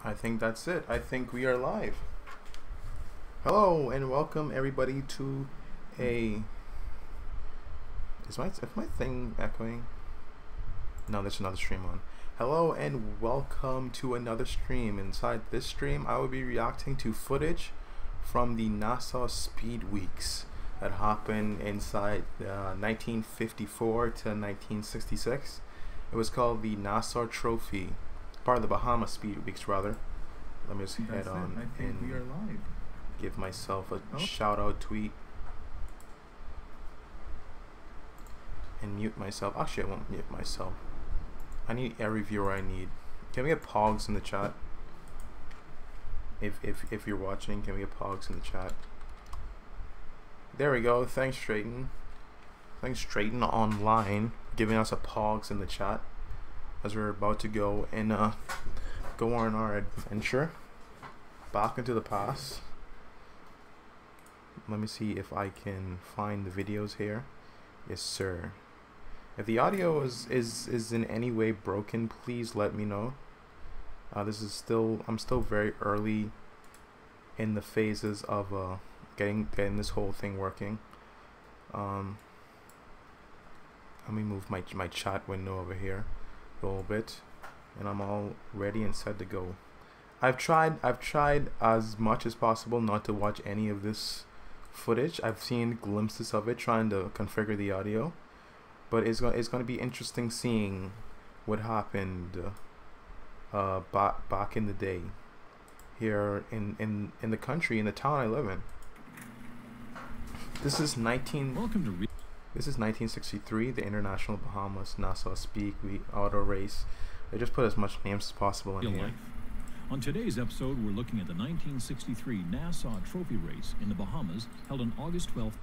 I think that's it. I think we are live. Hello and welcome everybody to a... Is my thing echoing? No, there's another stream on. Hello and welcome to another stream. Inside this stream, I will be reacting to footage from the Nassau Speed Weeks that happened inside 1954 to 1966. It was called the Nassau Trophy, part of the Bahamas Speed Weeks rather. Let me just head on and we are live. Give myself a shout out tweet and mute myself. Actually, I won't mute myself. I need every viewer I need. Can we get pogs in the chat? If you're watching, can we get pogs in the chat? There we go. Thanks, Straighten. Thanks, Straighten Online, giving us a pogs in the chat as we're about to go and go on our adventure back into the past. Let me see if I can find the videos here. Yes, sir. If the audio is in any way broken, please let me know. I'm still very early in the phases of getting this whole thing working. Let me move my chat window over here a little bit, and I'm all ready and set to go. I've tried as much as possible not to watch any of this footage. I've seen glimpses of it trying to configure the audio, but it's going to be interesting seeing what happened back in the day here in the country, in the town I live in. This is 1963, the International Bahamas Nassau Speed Week auto race. They just put as much names as possible in here. On today's episode, we're looking at the 1963 Nassau Trophy race in the Bahamas, held on August 12th.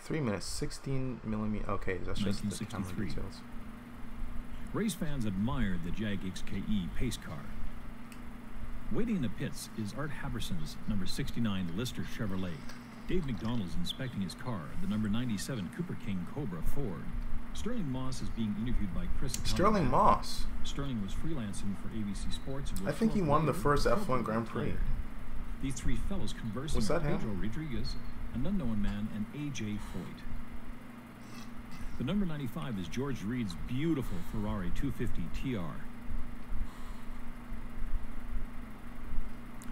3 minutes, 16 millimeter. Okay, that's just the camera details. Race fans admired the Jag XKE pace car. Waiting in the pits is Art Haberson's number 69 Lister Chevrolet. Dave McDonald's inspecting his car, the number 97 Cooper King Cobra Ford. Sterling Moss is being interviewed by Chris. Sterling Moss. Sterling was freelancing for ABC Sports. I think he won the first F1 Grand Prix. These three fellows conversing Was that with him? Pedro Rodriguez, an unknown man, and A.J. Foyt. The number 95 is George Reed's beautiful Ferrari 250 TR.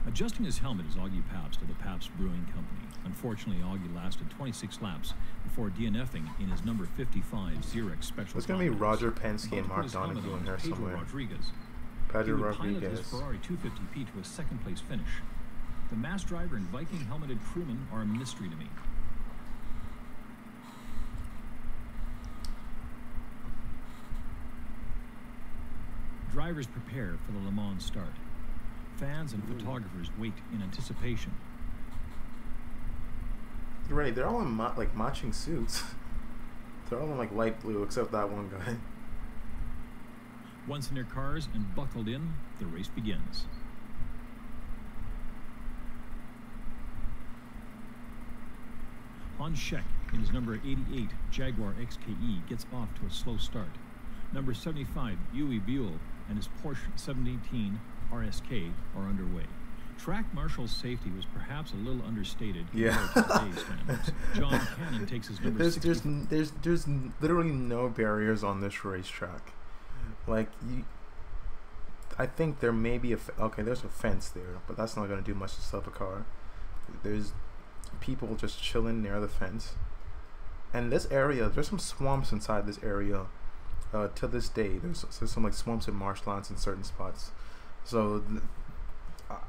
Adjusting his helmet is Augie Pabst of the Pabst Brewing Company. Unfortunately, Augie lasted 26 laps before DNFing in his number 55 Xerox Special. It's going to be Roger Penske and Mark Donoghue in there somewhere. Pedro Rodriguez. His Ferrari 250p to a second-place finish. The mass driver and Viking helmeted crewman are a mystery to me. Drivers prepare for the Le Mans start. Fans and photographers wait in anticipation. Right, they're all in like matching suits. They're all in like light blue except that one guy. Once in their cars and buckled in, the race begins. Hans Scheck in his number 88 Jaguar XKE gets off to a slow start. Number 75 Uwe Buell and his Porsche 718 RSK are underway. Track marshal's safety was perhaps a little understated compared to today's standards. John Cannon takes his number 60. There's literally no barriers on this racetrack. Like I think there may be there's a fence there, but that's not going to do much to stop a car. There's people just chilling near the fence. And this area, there's some swamps inside this area. To this day, there's some like swamps and marshlands in certain spots. So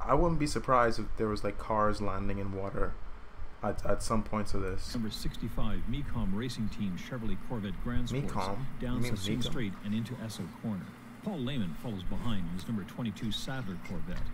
I wouldn't be surprised if there was like cars landing in water at some points of this. Number 65 Mecom Racing Team Chevrolet Corvette Grand Sports down Sassoon Straight and into Esso Corner. Paul Lehman follows behind in his number 22 Sadler Corvette.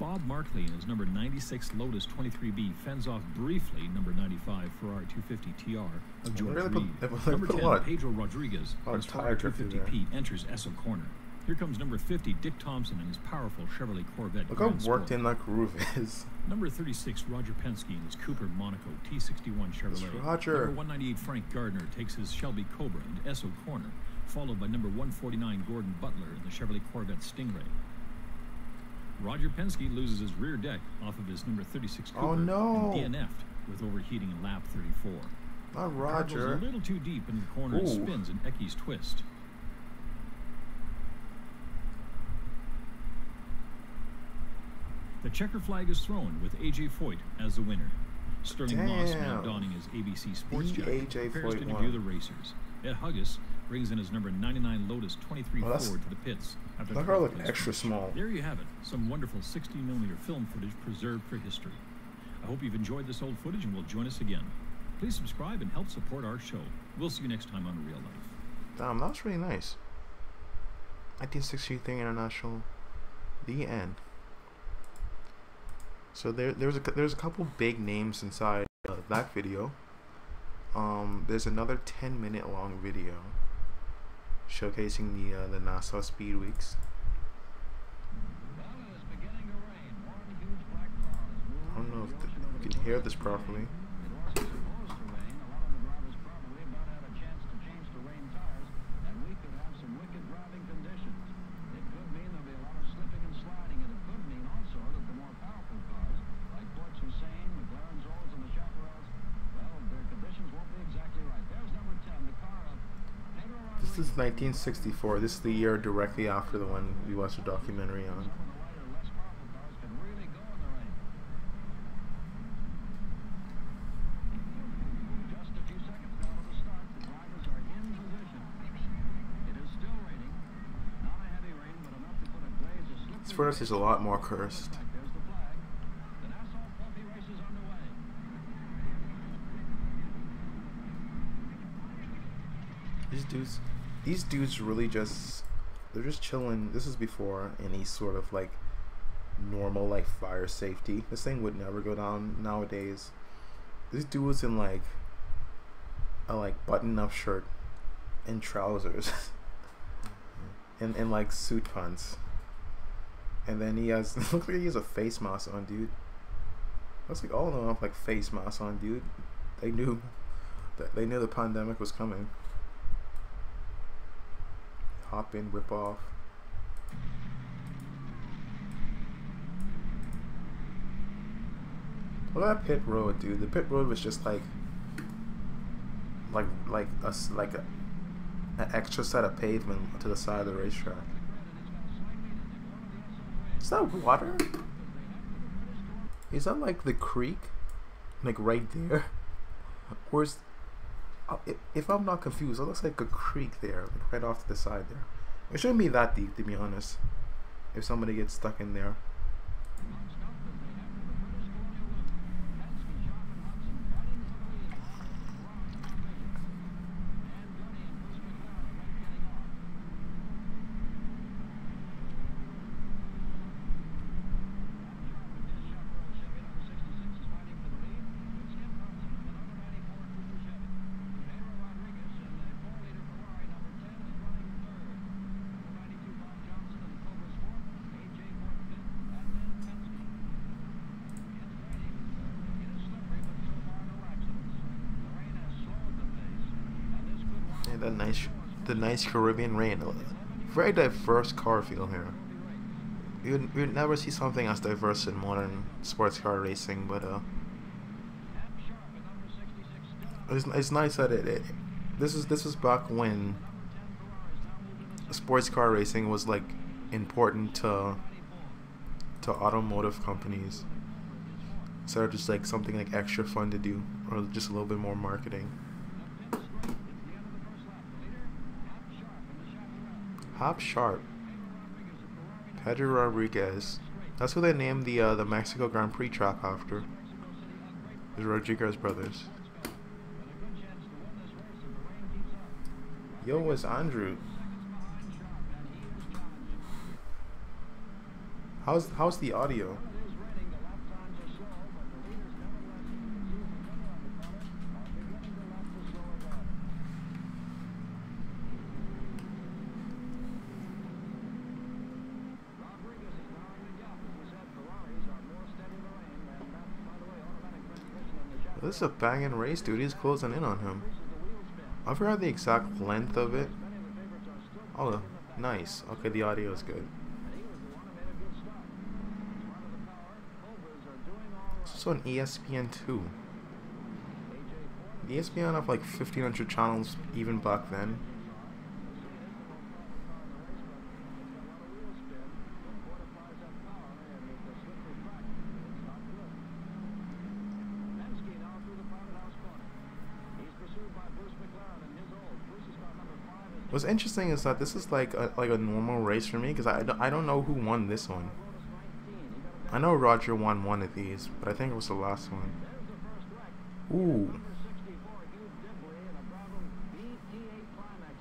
Bob Markley in his number 96 Lotus 23B fends off briefly number 95 Ferrari 250 TR of George Reed. Number 10 Pedro Rodriguez in his Ferrari 250P enters Esso Corner. Here comes number 50 Dick Thompson and his powerful Chevrolet Corvette. Look how worked in that groove is. Number 36 Roger Penske in his Cooper Monaco T61 Chevrolet. Roger. Number 198 Frank Gardner takes his Shelby Cobra into Esso Corner. followed by number 149 Gordon Butler in the Chevrolet Corvette Stingray. Roger Penske loses his rear deck off of his number 36 Cougar Oh no! and DNF'd with overheating in lap 34. Not Roger. The car goes a little too deep into the corner and spins in Ecky's twist. The checker flag is thrown with A.J. Foyt as the winner. Sterling Moss, now donning his ABC Sports jacket, prepares to interview the racers. Ed Hugges brings in his number 99 Lotus 23 Ford to the pits. That car looked extra small. There you have it, some wonderful 16mm film footage preserved for history. I hope you've enjoyed this old footage and will join us again. Please subscribe and help support our show. We'll see you next time on Real Life. Damn, that was really nice. 1963 International. The end. So there's a couple big names inside that video. There's another 10-minute long video showcasing the Nassau Speed Weeks. I don't know if you can hear this properly. This is 1964. This is the year directly after the one we watched a documentary on. This furnace is a lot more cursed. These dudes really they're just chilling. This is before any sort of like normal like fire safety. This thing would never go down nowadays. This dude was in like a button-up shirt and trousers and like suit pants. And then he has looks like he has a face mask on, dude. Looks like all of them have like face masks on, dude. They knew the pandemic was coming. Hop in, whip off. Look at that pit road, dude. The pit road was just like an extra set of pavement to the side of the racetrack. Is that water? Is that like the creek? Like right there? Or is... If I'm not confused, it looks like a creek there, like right off to the side there. It shouldn't be that deep, to be honest, if somebody gets stuck in there. The nice Caribbean rain. Very diverse car field here. You'd never see something as diverse in modern sports car racing, but it's nice that this is back when sports car racing was like important to automotive companies, instead of just like something like extra fun to do or just a little bit more marketing. Hop Sharp, Pedro Rodriguez. That's who they named the Mexico Grand Prix track after. The Rodriguez brothers. Yo, it's Andrew. How's the audio? This is a banging race, dude. He's closing in on him. I forgot the exact length of it. Oh, nice. Okay, the audio is good. It's also on ESPN2. The ESPN have like 1,500 channels even back then. What's interesting is that this is like a normal race for me because I don't know who won this one. I know Roger won one of these, but I think it was the last one. Ooh.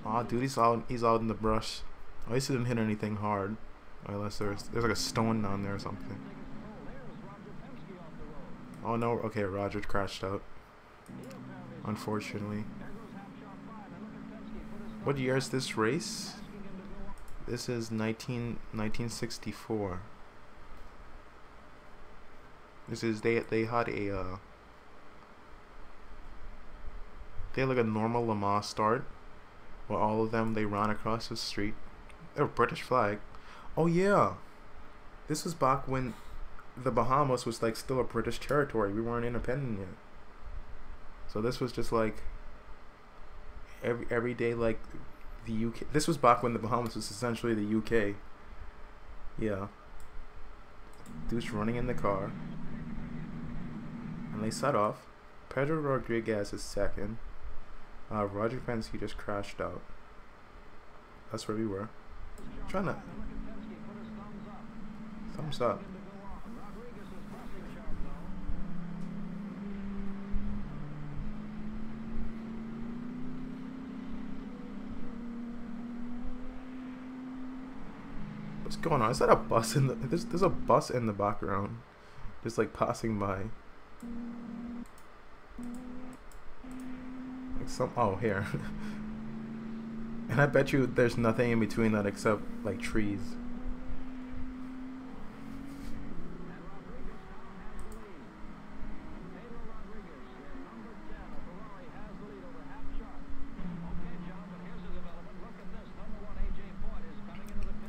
Aw, dude, he's out in the brush. At least he didn't hit anything hard. Unless there's like a stone down there or something. Oh no, okay, Roger crashed out. Unfortunately. What year is this race? This is 1964. This is they had a they had like a normal Le Mans start, where all of them they ran across the street. They were British flag. Oh yeah, this was back when the Bahamas was like still a British territory. We weren't independent yet. So this was just like every day, like the UK. This was back when the Bahamas was essentially the UK. Yeah. Dude's running in the car. And they set off. Pedro Rodriguez is second. Roger Penske just crashed out. That's where we were. Trying to... Thumbs up. What's going on? Is that a bus in the... There's a bus in the background. Just like passing by. Like some... Oh, here. And I bet you there's nothing in between that except like trees.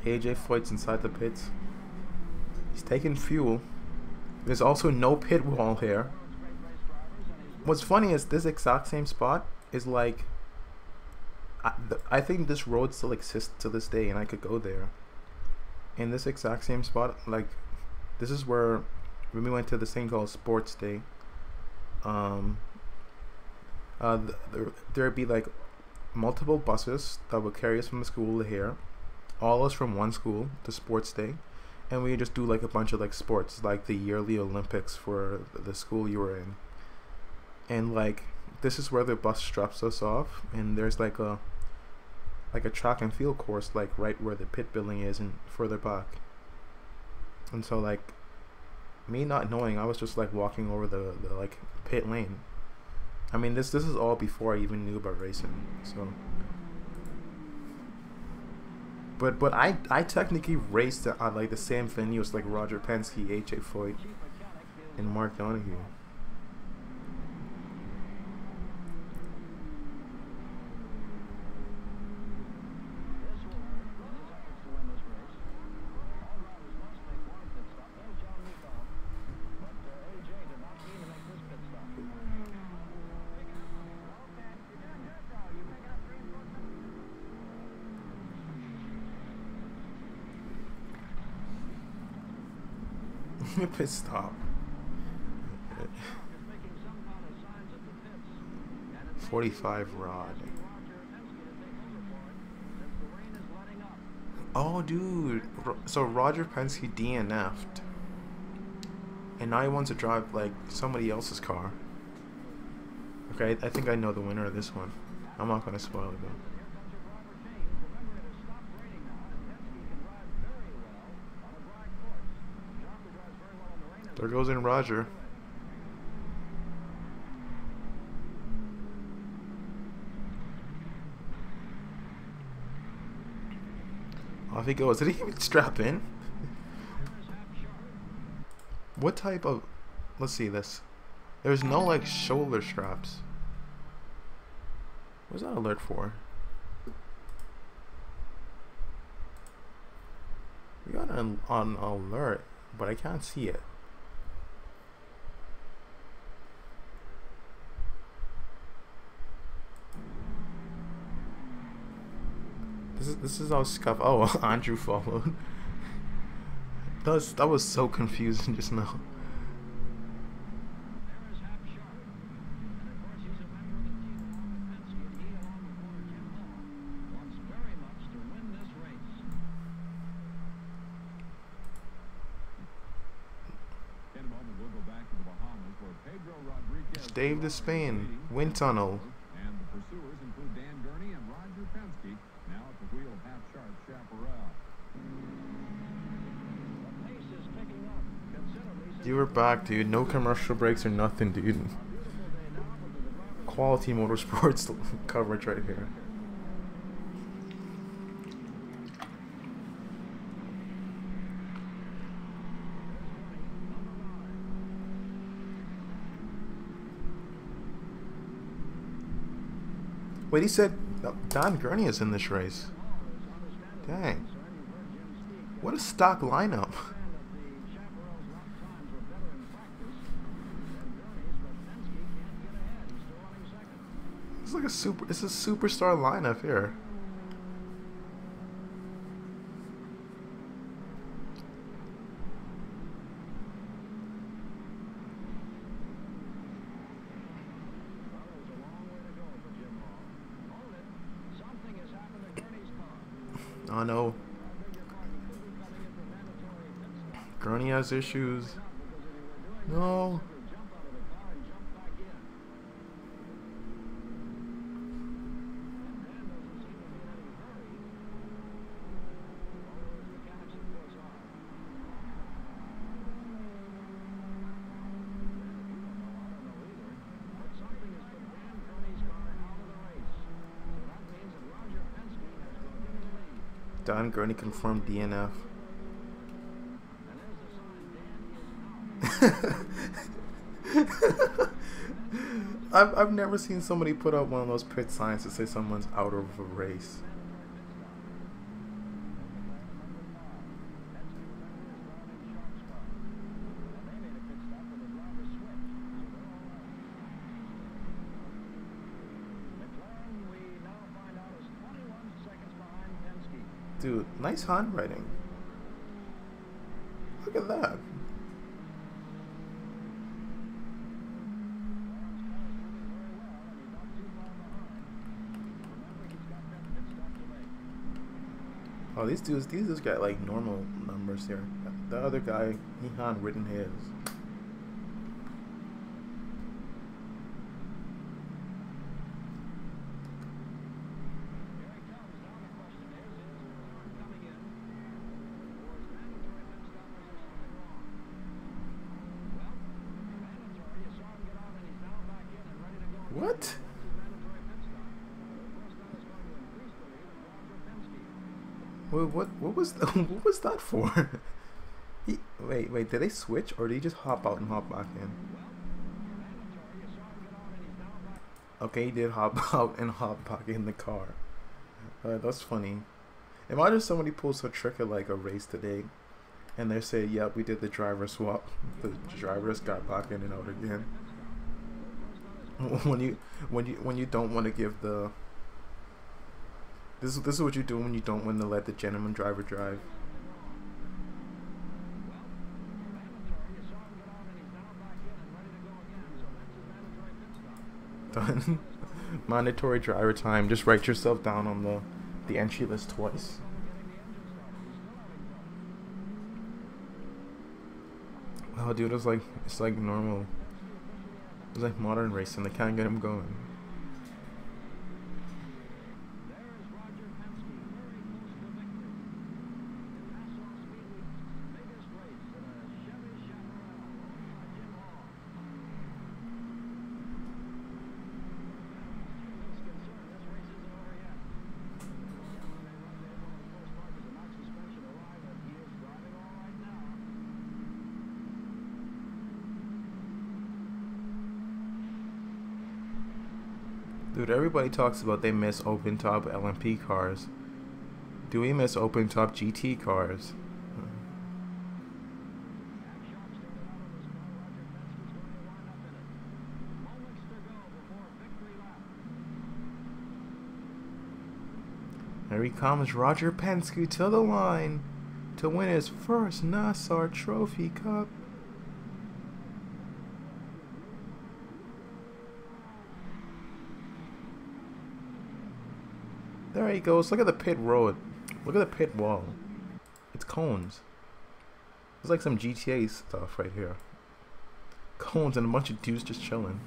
AJ Foyt's inside the pits. He's taking fuel. There's also no pit wall here. What's funny is this exact same spot is like... I think this road still exists to this day and I could go there. In this exact same spot, like... This is where... When we went to this thing called Sports Day. There'd be like... multiple buses that would carry us from the school to here. All us from one school to Sports Day, and we just do like a bunch of like sports, like the yearly Olympics for the school you were in. And like this is where the bus drops us off, and there's like a track and field course like right where the pit building is and further back. And so like me not knowing, I was just like walking over the like pit lane. I mean this is all before I even knew about racing, so. But I technically raced on like the same venue as like Roger Penske, AJ Foyt, and Mark Donoghue. Pit stop. 45 rod. Oh, dude. So Roger Penske DNF'd, and now he wants to drive like somebody else's car. Okay, I think I know the winner of this one. I'm not gonna spoil it though. There goes in Roger. Off he goes. Did he even strap in? What type of... Let's see this. There's no like shoulder straps. What's that alert for? on alert, but I can't see it. This is all scuff. Oh, Andrew followed. That was so confusing just now. Dave to Spain, wind tunnel. And the pursuers include Dan Gurney and Roger Penske, now at the wheel of Half Sharp Chaparral. The pace is picking up considerably. You were back, dude. No commercial breaks or nothing, dude. Quality motorsports coverage right here. Wait, he said Don Gurney is in this race. Dang. What a stock lineup. It's like it's a superstar lineup here. Oh no. Gurney has issues. No. Don Gurney confirmed DNF. I've never seen somebody put up one of those pit signs to say someone's out of a race. Dude, nice handwriting. Look at that. Oh, these dudes got like normal numbers here. The other guy, he handwritten his. What? What was what was that for? Wait, did they switch or did he just hop out and hop back in? Okay, he did hop out and hop back in the car. That's funny. Imagine somebody pulls a trick at like a race today, and they say, "Yep, we did the driver swap. The drivers got back in and out again." When you don't want to give the this is what you do when you don't want to let the gentleman driver drive. Done. Mandatory driver time. Just write yourself down on the entry list twice. Oh, dude, it's like normal. It's like modern racing. They can't get him going. Dude, everybody talks about they miss open-top LMP cars. Do we miss open-top GT cars? he comes, Roger Penske to the line to win his first Nassau Trophy Cup. There he goes. Look at the pit road. Look at the pit wall. It's cones. It's like some GTA stuff right here. Cones and a bunch of dudes just chilling.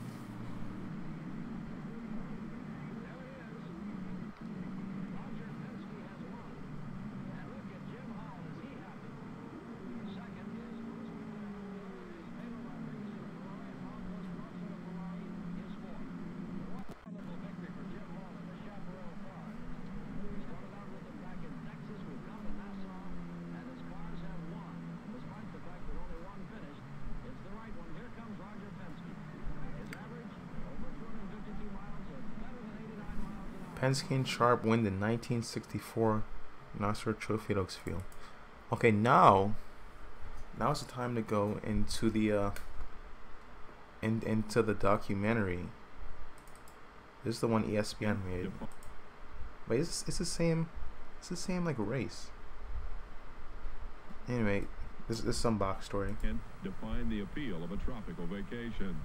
Penske and Sharp win the 1964 Nassau Trophy at Oaksfield. Okay, now it's the time to go into the into the documentary. This is the one ESPN made. Wait, it's the same. It's the same like race. Anyway, this is some backstory. Define the appeal of a tropical vacation.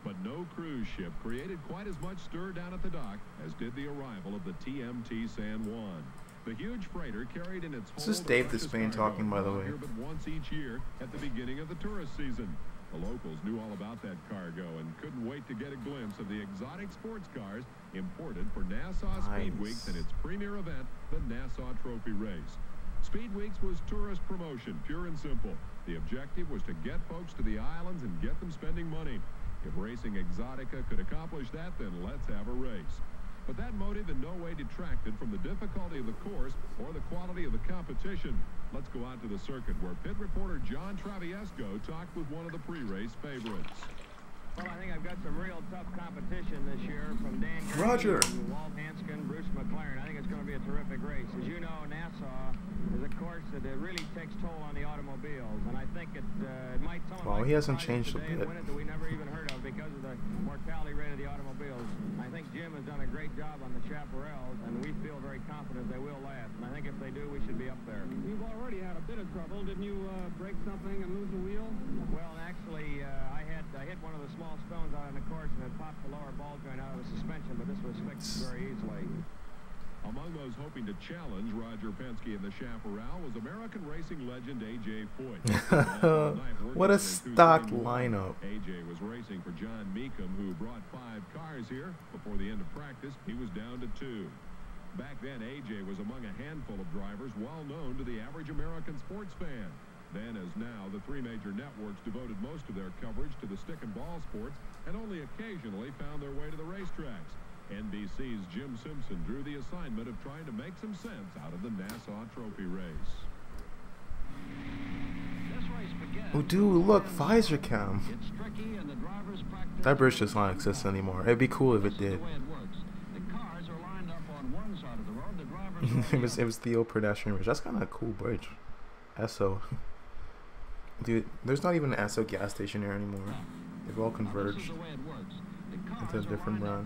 But no cruise ship created quite as much stir down at the dock as did the arrival of the TMT San Juan. The huge freighter carried in its This is Dave Despain talking, by the way. But once each year at the beginning of the tourist season. The locals knew all about that cargo and couldn't wait to get a glimpse of the exotic sports cars imported for Nassau Speed Weeks and its premier event, the Nassau Trophy Race. Speed Weeks was tourist promotion, pure and simple. The objective was to get folks to the islands and get them spending money. If Racing Exotica could accomplish that, then let's have a race. But that motive in no way detracted from the difficulty of the course or the quality of the competition. Let's go out to the circuit where pit reporter John Traviesco talked with one of the pre-race favorites. Well, I think I've got some real tough competition this year from Dan Roger, Walt Hanskin, Bruce McLaren. I think it's going to be a terrific race. As you know, Nassau is a course that really takes toll on the automobiles, and I think it might. Well, he hasn't changed a bit. That we never even heard of because of the mortality rate of the automobiles. I think Jim has done a great job on the Chaparrals, and we feel very confident they will last. And I think if they do, we should be up there. You've already had a bit of trouble. Didn't you break something and lose the wheel? Well, actually, I hit one of the small stones out on the course and it popped the lower ball joint out of the suspension, but this was fixed very easily. Among those hoping to challenge Roger Penske in the Chaparral was American racing legend A.J. Foyt. What a stocked lineup. A.J. was racing for John Meekum, who brought 5 cars here. Before the end of practice, he was down to 2. Back then, A.J. was among a handful of drivers well known to the average American sports fan. Then, as now, the 3 major networks devoted most of their coverage to the stick and ball sports and only occasionally found their way to the racetracks. NBC's Jim Simpson drew the assignment of trying to make some sense out of the Nassau Trophy race. Oh, dude, look, Pfizer Cam. That bridge does not exist anymore. It'd be cool if it did. it was the old pedestrian bridge. That's kind of a cool bridge. Esso. Dude, there's not even an Esso gas station here anymore. They've all converged into a different brand.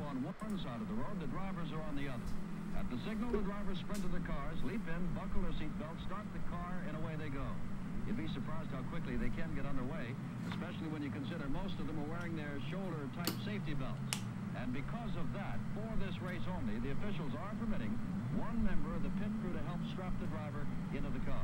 At the signal, the drivers sprint to their cars, leap in, buckle their seatbelts, start the car, and away they go. You'd be surprised how quickly they can get underway, especially when you consider most of them are wearing their shoulder-type safety belts. And because of that, for this race only, the officials are permitting one member of the pit crew to help strap the driver into the car.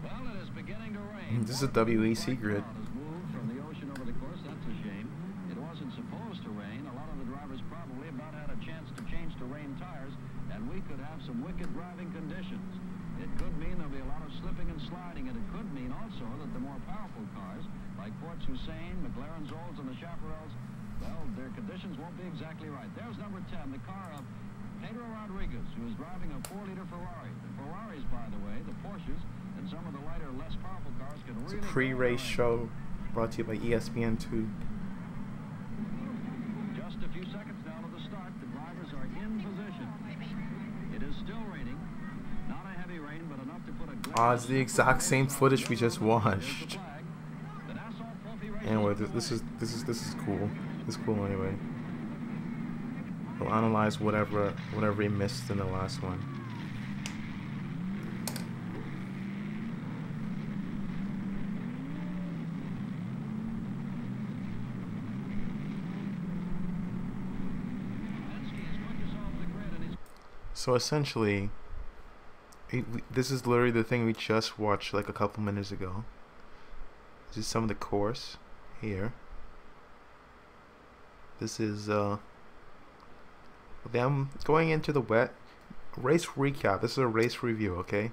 Well, it is beginning to rain. This is a WEC grid. Moved from the ocean over the course. That's a shame. It wasn't supposed to rain. A lot of the drivers probably about had a chance to change to rain tires, and we could have some wicked driving conditions. It could mean there'll be a lot of slipping and sliding, and it could mean also that the more powerful cars, like Forts Hussein, McLaren Zolls, and the Chaparrals, well, their conditions won't be exactly right. There's number 10, the car of Pedro Rodriguez, who is driving a 4-liter Ferrari. The Ferraris, by the way, the Porsches, and some of the lighter, less powerful cars can really... It's a pre-race show brought to you by ESPN2. Just a few seconds now to the start. The drivers are in position. It is still raining. Not a heavy rain, but enough to put a... It's the exact same footage we just watched. Anyway, this is cool. It's cool anyway. We'll analyze whatever he missed in the last one. So essentially, this is literally the thing we just watched like a couple minutes ago. This is some of the course here. This is them going into the wet. Race recap. This is a race review, okay?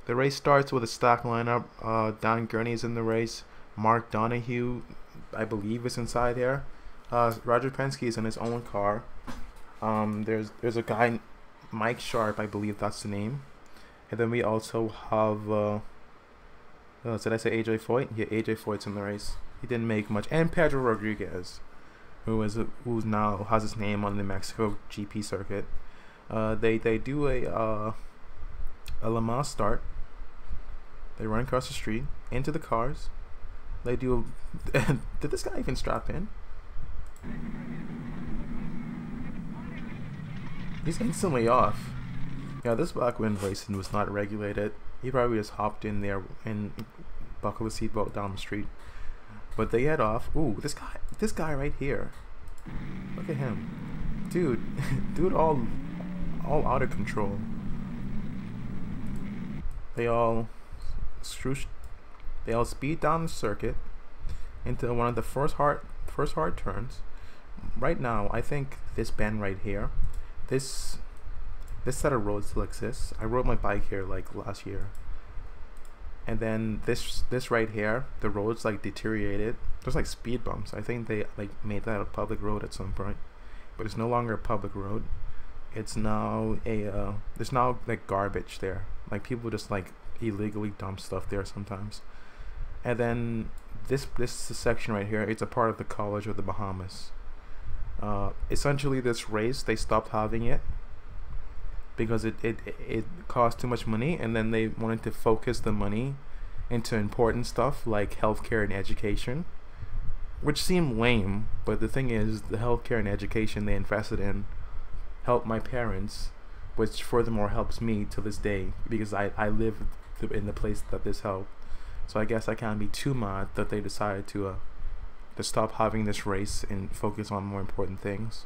The race starts with a stock lineup. Don Gurney's in the race. Mark Donahue, I believe, is inside here. Roger Penske is in his own car. There's a guy, Mike Sharp, I believe that's the name. And then we also have did I say AJ Foyt? Yeah, AJ Foyt's in the race. He didn't make much. And Pedro Rodriguez, who's now has his name on the Mexico GP circuit. They do a Le Mans start. They run across the street into the cars. They do. Did this guy even strap in? He's instantly off. Yeah, this back when racing was not regulated, he probably just hopped in there and buckled the seatbelt down the street. But they head off. Ooh, this guy right here. Look at him, dude, all out of control. They all speed down the circuit into one of the first hard turns. Right now, I think this bend right here, this set of roads still exists. I rode my bike here like last year, and then this right here, the roads like deteriorated. There's like speed bumps. I think they like made that a public road at some point, but it's no longer a public road. It's now there's now like garbage there. Like people just like illegally dump stuff there sometimes. And then this section right here, it's a part of the College of the Bahamas. Essentially, this race, they stopped having it because it cost too much money, and then they wanted to focus the money into important stuff like healthcare and education, which seemed lame. But the thing is, the healthcare and education they invested in helped my parents, which furthermore helps me to this day because I live in the place that this helped. So I guess I can't be too mad that they decided to stop having this race and focus on more important things.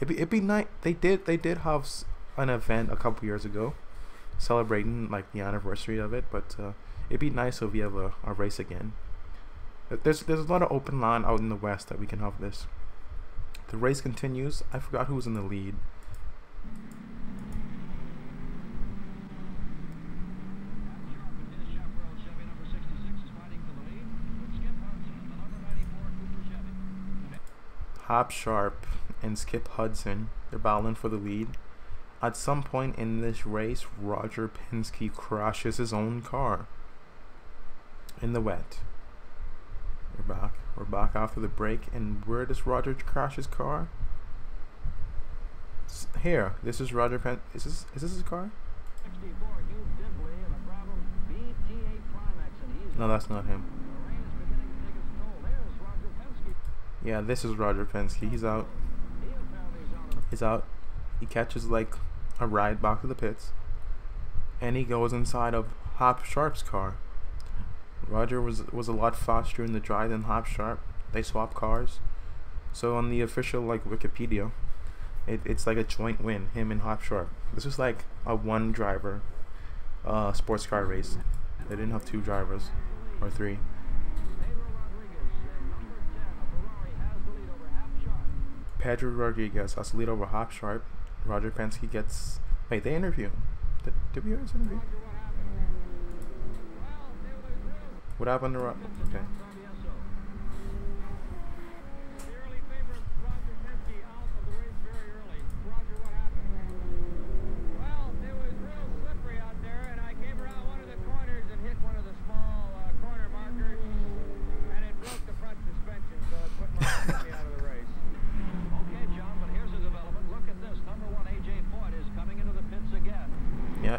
It'd be nice. They did have an event a couple years ago celebrating like the anniversary of it, but it'd be nice if we have a race again. There's a lot of open land out in the west that we can have this. The race continues. I forgot who was in the lead. Hop Sharp and Skip Hudson, they're battling for the lead. At some point in this race, Roger Penske crashes his own car in the wet. We're back after the break, and where does Roger crash his car? Here, this is Roger Penske. Is this his car? No, that's not him. Yeah, this is Roger Penske. He's out. He catches like a ride back to the pits, and he goes inside of Hop Sharp's car. Roger was a lot faster in the dry than Hop Sharp. They swap cars. So on the official like Wikipedia, it's like a joint win, him and Hop Sharp. This is like a one driver sports car race. They didn't have two drivers or three. Pedro Rodriguez has the lead over Hop Sharp. Roger Penske gets. Wait, they interview him. Did we hear his interview? What happened to Roger? Okay.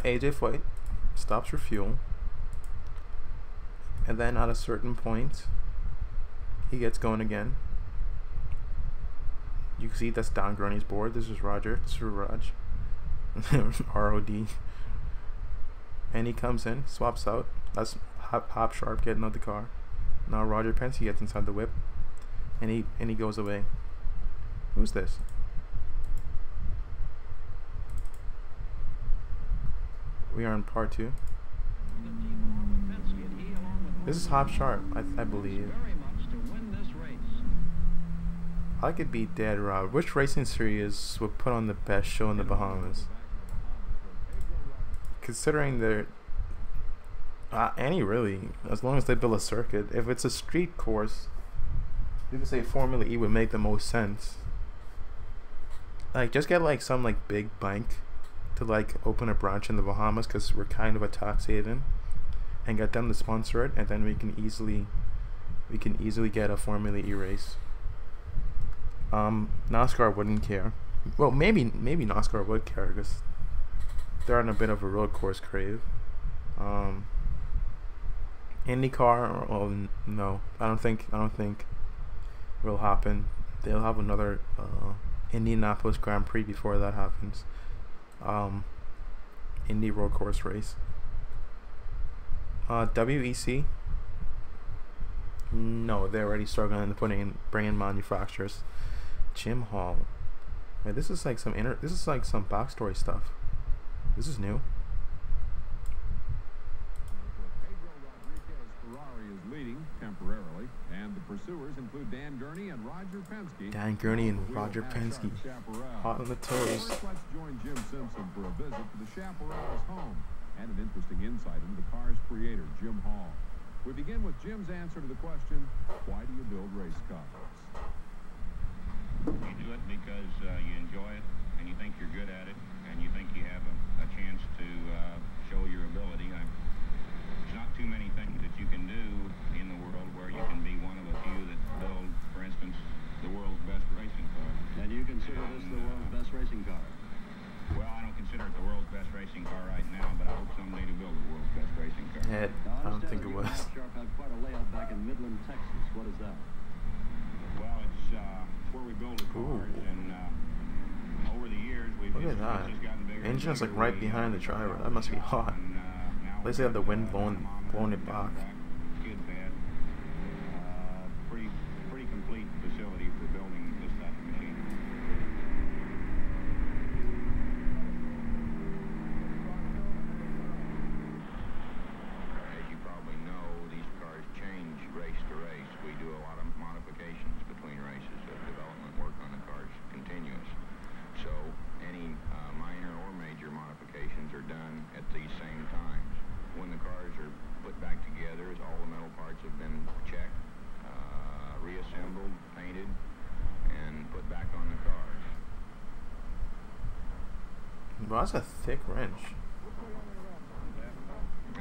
AJ Foyt stops for fuel, and then at a certain point he gets going again. You can see that's Don Gurney's board. This is Roger. This is Raj. ROD. And he comes in, swaps out. That's Hop Sharp getting out the car. Now Roger Penske gets inside the whip, and he goes away. Who's this? We are on part 2. This is Hop Sharp, I believe. I could beat Dead Rob. Which racing series would put on the best show in the Bahamas? Considering they're any really, as long as they build a circuit. If it's a street course, you could say Formula E would make the most sense. Like, just get like some like big bank to like open a branch in the Bahamas, because we're kind of a tax haven, and get them to sponsor it, and then we can easily get a Formula E race. NASCAR wouldn't care. Well, maybe NASCAR would care, because they're on a bit of a road course crave. IndyCar, no, I don't think will happen. They'll have another Indianapolis Grand Prix before that happens. Indy road course race. WEC, no, they're already struggling to bring in manufacturers. Jim Hall, wait, this is like some backstory stuff. This is new. Ferrari is leading temporarily, and the pursuers include Dan Gurney and Roger Penske. Dan Gurney and Roger Penske, hot on the toes. First, let's join Jim Simpson for a visit to the Chaparral's home and an interesting insight into the car's creator, Jim Hall. We begin with Jim's answer to the question, why do you build race cars? You do it because you enjoy it, and you think you're good at it, and you think you have a chance to show your ability. There's not too many things that you can do in the world where you can be one of a few that build, for instance, the world's best racing car. And you consider this the world's best racing car? Well, I don't consider it the world's best racing car right now, but I hope someday to build the world's best racing car. I don't think it was. Sharp had quite a layout back in Midland, Texas. What is that? Well, it's where we build the cars, and over the years we've Look at that. just gotten bigger. Engine is like right behind the driver. That must be hot. At least they have the wind blowing it back. Skid pad. Pretty complete facility for building this type of machine. As you probably know, these cars change race to race. We do a lot of modifications between races. The development work on the cars continuous. So any minor or major modifications are done at these same times. When the cars are put back together, all the metal parts have been checked, reassembled, painted, and put back on the cars. Well, that's a thick wrench.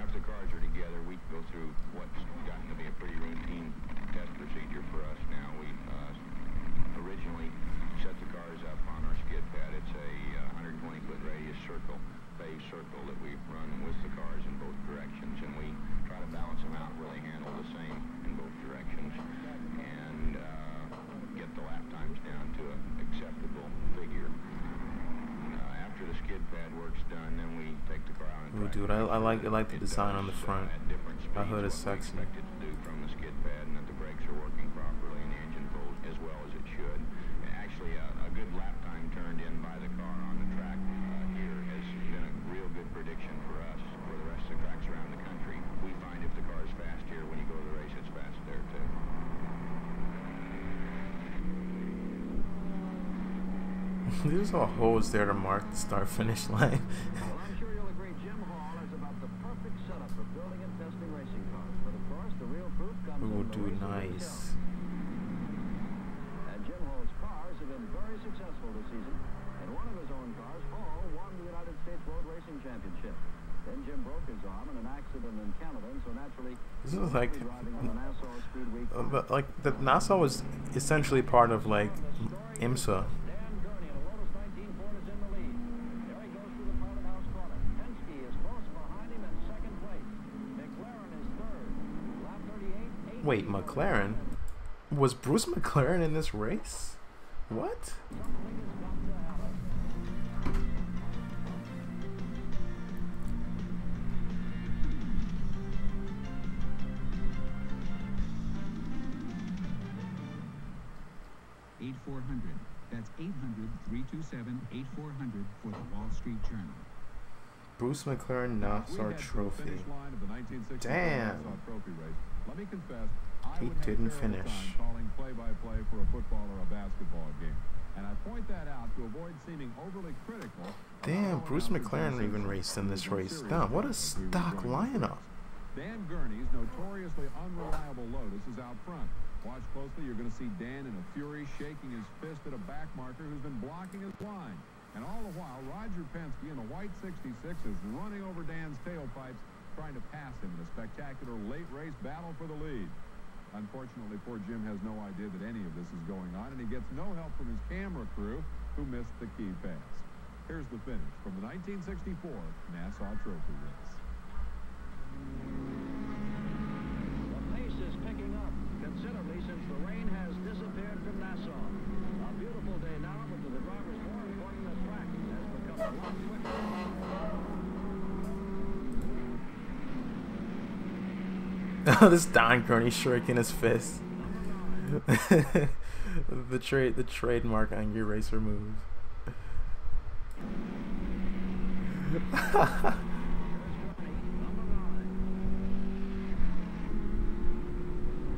After the cars are together, we go through what's gotten to be a pretty routine test procedure for us now. We originally set the cars up on our skid pad. It's a 120-foot radius circle, paved circle that we run with the cars in both directions, and we try to balance them out where they handle the same in both directions, and get the lap times down to an acceptable figure. After the skid pad work's done, then we take the car out. Ooh, dude, I like the design on the front. That hood is sexy. Expect it to do from the skid pad, and that the brakes are working properly and the engine pulls as well as it should. And actually, a good lap time turned in by the car on the track here has been a real good prediction for us for the rest of the tracks around the country. We find if the car is fast here, when you go to the race, it's fast there too. There's all holes there to mark the start-finish line. Well, I'm sure you'll agree Jim Hall is about the perfect setup for building and testing racing cars. But of course, the real proof comes Ooh, in the dude, racing nice. And Jim Hall's cars have been very successful this season. In one of his own cars, Hall won the United States Road Racing Championship. Then Jim broke his arm in an accident in Canada, and so naturally, This is like, driving on the Nassau Speedway. but like the Nassau was essentially part of like IMSA. Dan Gurney in a Lotus 19 Ford is in the lead. There he goes through the Pilot House corner. Penske is close behind him in second place. McLaren is third. Lap 38. Wait, McLaren? Was Bruce McLaren in this race? What? Something has got to happen. 8400. That's 800-327-8400 for the Wall Street Journal. Bruce McLaren Nassau Trophy. Damn. Let me confess, He didn't finish. Calling play-by-play for a football or a basketball game. And I point that out to avoid seeming overly critical. Damn, Bruce McLaren even raced in this race. Damn, what a stock lineup. Dan Gurney's notoriously unreliable Lotus is out front. Watch closely, you're going to see Dan in a fury shaking his fist at a back marker who's been blocking his line. And all the while, Roger Penske in the white 66 is running over Dan's tailpipes, trying to pass him in a spectacular late race battle for the lead. Unfortunately, poor Jim has no idea that any of this is going on, and he gets no help from his camera crew, who missed the key pass. Here's the finish from the 1964 Nassau Trophy race. The pace is picking up considerably since the rain has disappeared from Nassau. A beautiful day now, but to the drivers more important, the track has become a lot quicker. This Don Gurney shaking his fist. the trademark angry racer move.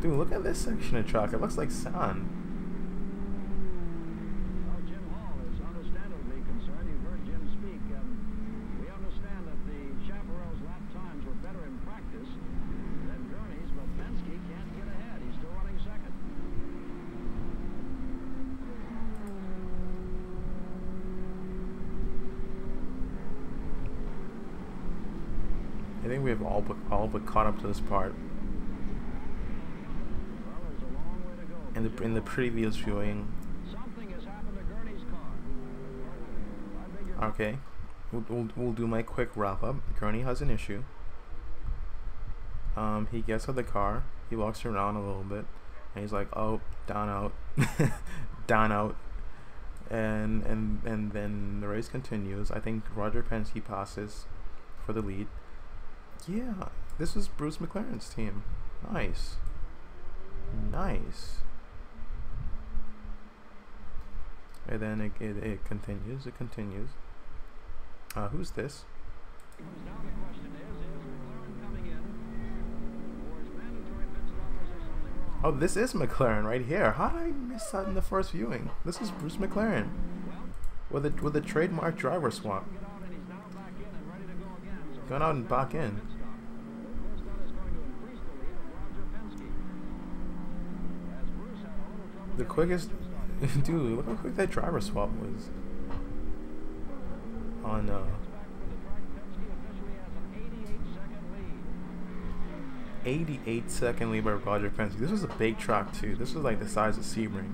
Dude, look at this section of track. It looks like sand. Well, Jim Hall is understandably concerned. You've heard Jim speak. We understand that the Chaparral's lap times were better in practice than Gurney's, but Penske can't get ahead. He's still running second. I think we have all but caught up to this part. In the previous viewing. Something has happened to Gurney's car. Okay, we'll do my quick wrap up. Gurney has an issue. He gets out of the car. He walks around a little bit, and he's like, "Oh, down out, down out," and then the race continues. I think Roger Penske passes for the lead. Yeah, this is Bruce McLaren's team. Nice. Nice. And then it continues. It continues. Who's this? Now the question is McLaren coming in for his mandatory pit stop, or is there something wrong? Oh, this is McLaren right here. How did I miss that in the first viewing? This is Bruce McLaren with a trademark driver swap. Get out, and he's now back in and ready to go again. So Going out and back in. pit stop. Of course, that is going to increase the lead of Roger Penske. As Bruce had a little trouble The getting quickest, the engine started. dude. Look how quick that driver swap was. On Back for the track, Penske officially has an 88-second lead. 88-second lead by Roger Penske. This was a big track too. This was like the size of Sebring.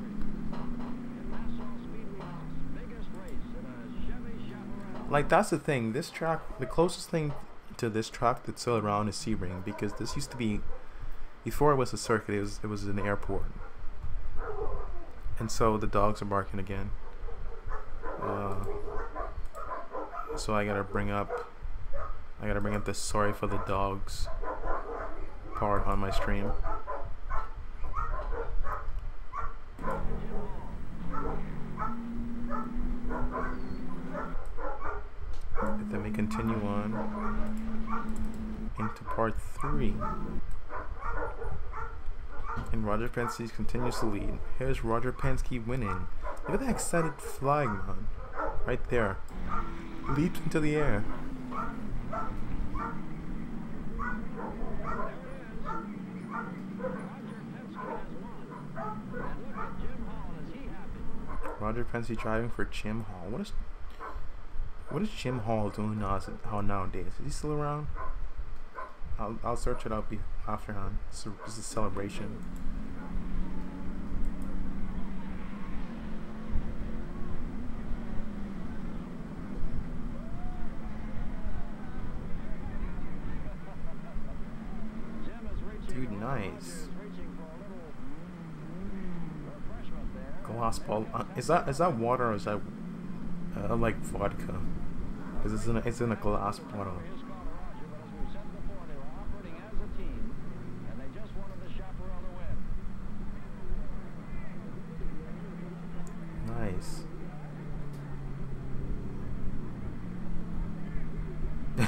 Nassau Speedway's biggest race in a Chevy Chaparral. Like, that's the thing. This track, the closest thing to this track that's still around is Sebring, because this used to be, before it was a circuit, it was an airport. And so the dogs are barking again. So I gotta bring up the sorry for the dogs part on my stream. And then we continue on into part 3. And Roger Penske continues to lead. Here's Roger Penske winning. Look at that excited flag, man. Right there. Leaped into the air. Roger Penske driving for Jim Hall. What is Jim Hall doing nowadays? Is he still around? I'll search it up afterhand. It's a celebration. Dude, nice. Glass ball. Is that water, or is that like vodka? Because it's in a glass bottle. Nice.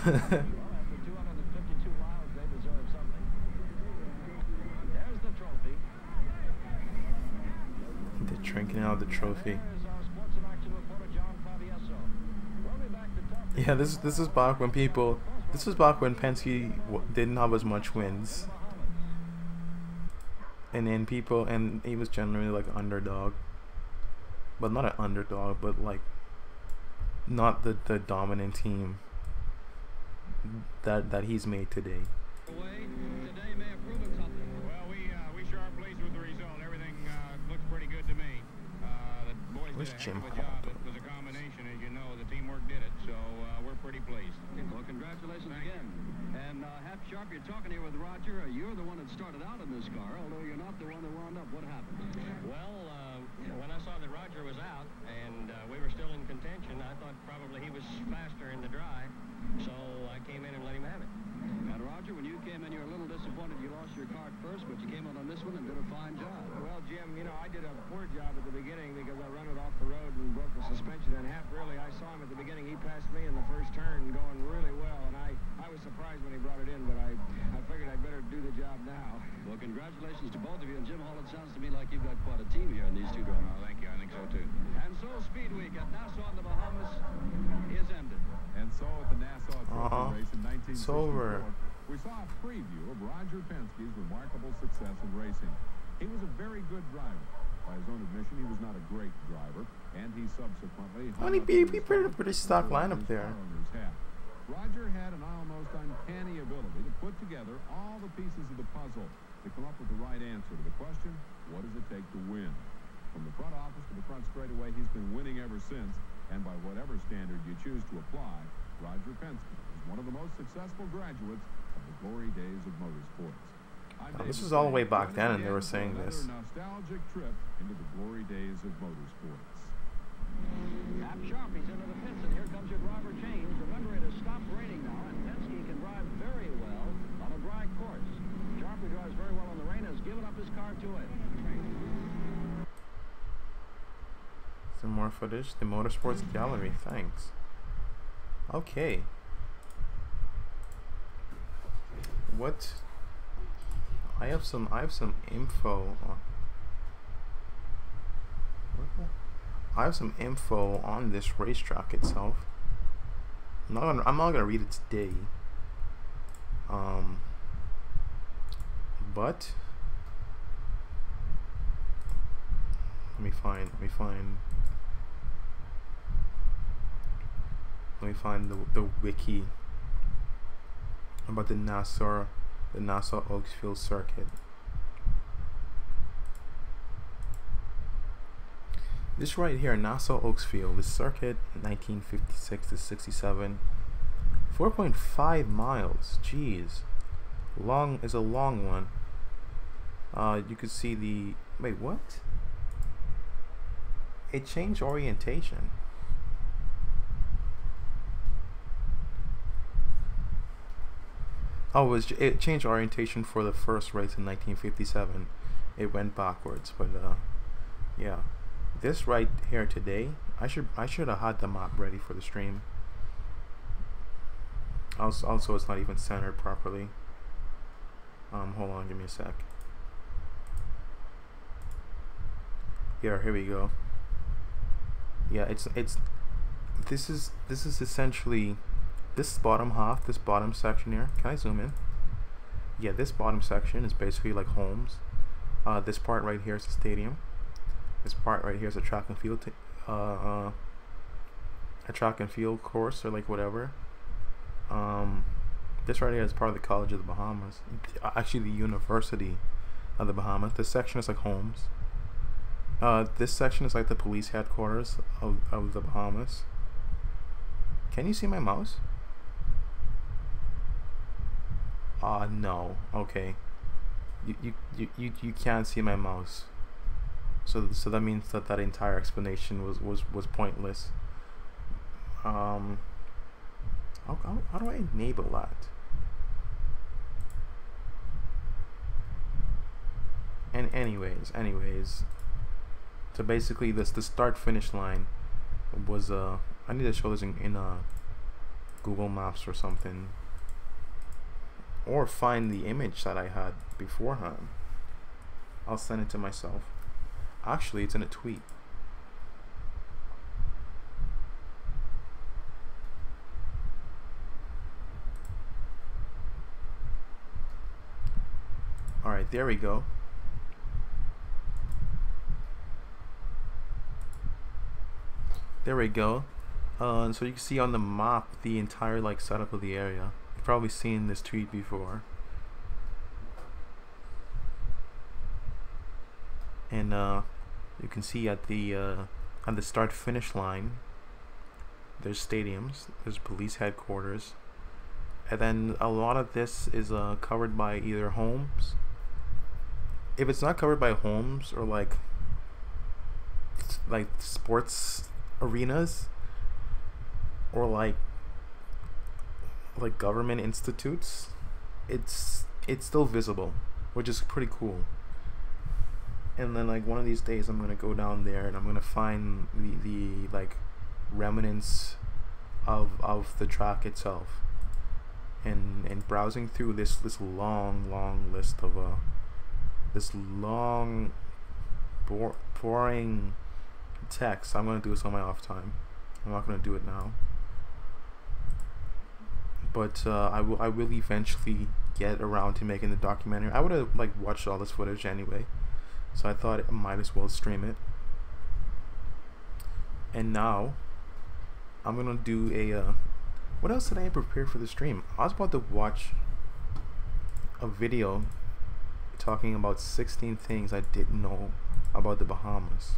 Well, after 252 miles, they deserve something. There's the trophy. They're drinking out the trophy. There's our sports and action reporter, John Fabieso. We'll be back to talk to Yeah, this is back when people. This was back when Penske didn't have as much wins, and then he was generally like an underdog, but not an underdog, but like not the dominant team that he's made today. Today may have proven something. Well, we sure are pleased with the result. Everything looks pretty good to me. The boys Where's did a Jim heck of a job. Hall? It was a combination, as you know. The teamwork did it, so we're pretty pleased. Well, congratulations again. And Hap Sharp, you're talking here with Roger. You're the one that started out in this car, although you're not the one that wound up. What happened? Well, when I saw that Roger was out and we were still in contention, I thought probably he was faster in the dry, so I came in and let him have it. And Roger, when you came in, you were a little disappointed you lost your car at first, but you came out on this one and did a fine job. Well, Jim, you know, I did a poor job at the beginning because I run it off the road and broke the suspension. And Hap, really, I saw him at the beginning. He passed me in the first turn going really well, and I was surprised when he brought it in, but I figured I'd better do the job now. Well, congratulations to both of you. And Jim Hall, it sounds to me like you've got quite a team here in these two drivers. Oh, thank you. I think so, too. And so Speed Week at Nassau in the Bahamas is ended. And so at the Nassau Trophy race in It's over. 1964, we saw a preview of Roger Penske's remarkable success in racing. He was a very good driver. By his own admission, he was not a great driver, and he subsequently... Only pretty stock lineup there. Roger had an almost uncanny ability to put together all the pieces of the puzzle to come up with the right answer to the question, what does it take to win? From the front office to the front straightaway, he's been winning ever since, and by whatever standard you choose to apply, Roger Penske is one of the most successful graduates of the glory days of motorsports. This is all the way back then, and they were saying this. Nostalgic trip into the glory days of motorsports. Hap Sharp, he's into the pits, and here comes your driver change. Remember, it has stopped raining now, and Penske can drive very well on a dry course. Sharp, who drives very well on the rain, has given up his car to it. Some more footage. The Motorsports Gallery. Thanks. Okay. What? I have some info on. What the? I have some info on this racetrack itself. I'm not gonna read it today. But let me find the wiki about the Nassau Oaksfield circuit. This right here, Nassau Oaksfield, this circuit, 1956 to 67, 4.5 miles. Jeez, long is a long one. You could see the what? It changed orientation. Oh, it changed orientation for the first race in 1957. It went backwards, but yeah. This right here today, I should have had the map ready for the stream. Also, it's not even centered properly. Hold on, give me a sec. Here we go. Yeah, this is essentially this bottom half, this bottom section here. Can I zoom in? Yeah, this bottom section is basically like homes. This part right here is the stadium. This part right here is a track and field, course, or like whatever. This right here is part of the College of the Bahamas. Actually, the University of the Bahamas. This section is like homes. This section is like the police headquarters of the Bahamas. Can you see my mouse? No. Okay. You can't see my mouse. So that means that entire explanation was pointless. How do I enable that? And anyways, so basically the start finish line was I need to show this in Google Maps or something, or find the image that I had beforehand. I'll send it to myself. Actually, it's in a tweet. Alright, there we go. There we go. So you can see on the map the entire like setup of the area. You've probably seen this tweet before. And you can see at the start finish line there's stadiums, there's police headquarters, and then a lot of this is covered by either homes. If it's not covered by homes or like sports arenas or like government institutes, it's still visible, which is pretty cool. And then like one of these days I'm gonna go down there and I'm gonna find the like remnants of the track itself, and browsing through this long list of this long boring text. I'm gonna do this on my off time. I'm not gonna do it now, but I will eventually get around to making the documentary. I would have like watched all this footage anyway, so I thought I might as well stream it. And now I'm gonna do a what else did I prepare for the stream? I was about to watch a video talking about 16 things I didn't know about the Bahamas,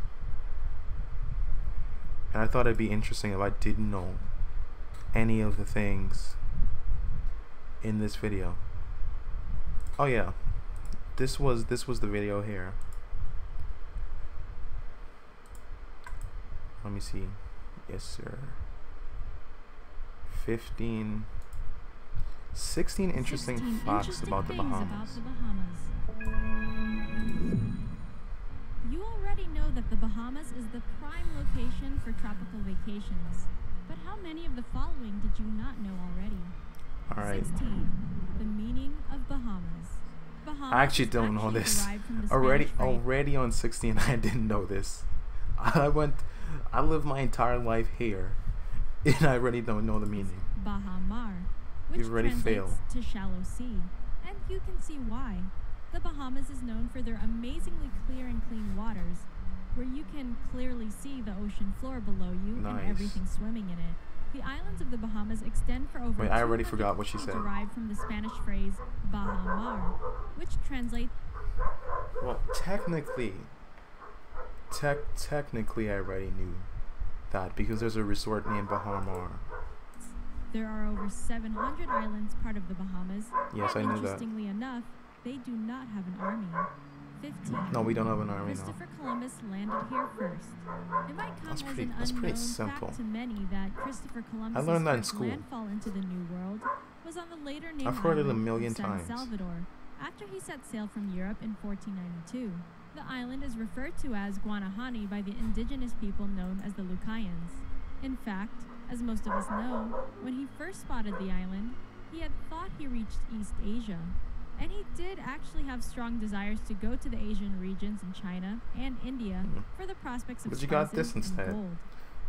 and I thought it'd be interesting if I didn't know any of the things in this video. Oh yeah, this was the video here. Let me see. Yes sir. 16 interesting facts about the Bahamas. You already know that the Bahamas is the prime location for tropical vacations, but how many of the following did you not know already? Alright. 16. The meaning of Bahamas. Bahamas I actually don't know this. Already on 16 I didn't know this. I lived my entire life here and I already don't know the meaning. Baha Mar, which translates to shallow sea, and you can see why. The Bahamas is known for their amazingly clear and clean waters, where you can clearly see the ocean floor below you and everything swimming in it. The islands of the Bahamas extend for over. Wait, I already forgot what she said. Derived from the Spanish phrase Baha Mar, which translates. Well, technically I already knew that because there's a resort named Baha Mar. There are over 700 islands part of the Bahamas. Yes, I knew that. Interestingly enough, they do not have an army. 15. No, we don't have an army now. Christopher Columbus landed here first. It might come as an unknown fact to many that Christopher Columbus's landfall into the New World was on the later named I've heard it a island million of San times. Salvador, after he set sail from Europe in 1492. The island is referred to as Guanahani by the indigenous people known as the Lucayans. In fact, as most of us know, when he first spotted the island, he had thought he reached East Asia. And he did actually have strong desires to go to the Asian regions in China and India for the prospects of spices and gold.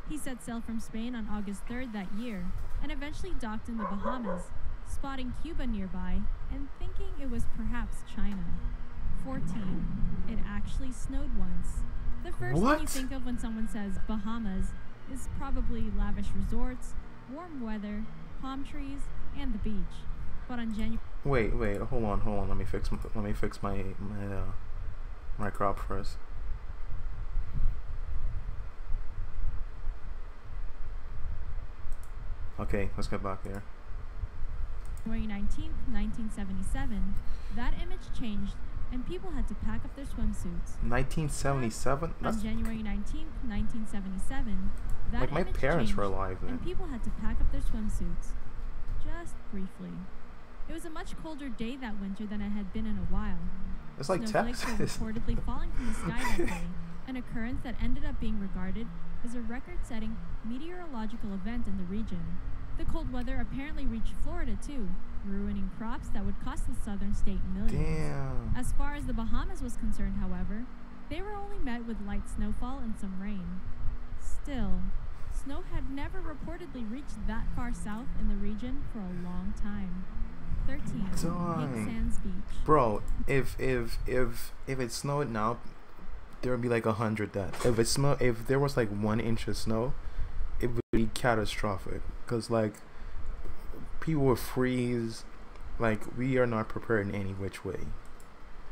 He set sail from Spain on August 3rd that year, and eventually docked in the Bahamas, spotting Cuba nearby and thinking it was perhaps China. 14. It actually snowed once. The first thing you think of when someone says Bahamas is probably lavish resorts, warm weather, palm trees, and the beach. But on January. Wait, hold on. Let me fix my crop first. Okay, let's get back there. January 19th, 1977, that image changed and people had to pack up their swimsuits. 1977? On January 19th, 1977, that like my image parents changed were alive then. And people had to pack up their swimsuits. Just briefly. It was a much colder day that winter than it had been in a while. It's like Snowflakes Texas. were reportedly falling from the sky that day, an occurrence that ended up being regarded as a record-setting meteorological event in the region. The cold weather apparently reached Florida too, ruining crops that would cost the southern state millions. Damn. As far as the Bahamas was concerned, however, they were only met with light snowfall and some rain. Still, snow had never reportedly reached that far south in the region for a long time. 13. Pink Sands Beach. Bro, if it snowed now, there would be like 100 deaths. If there was like 1 inch of snow, it would be catastrophic. Cause like people would freeze. Like we are not prepared in any which way.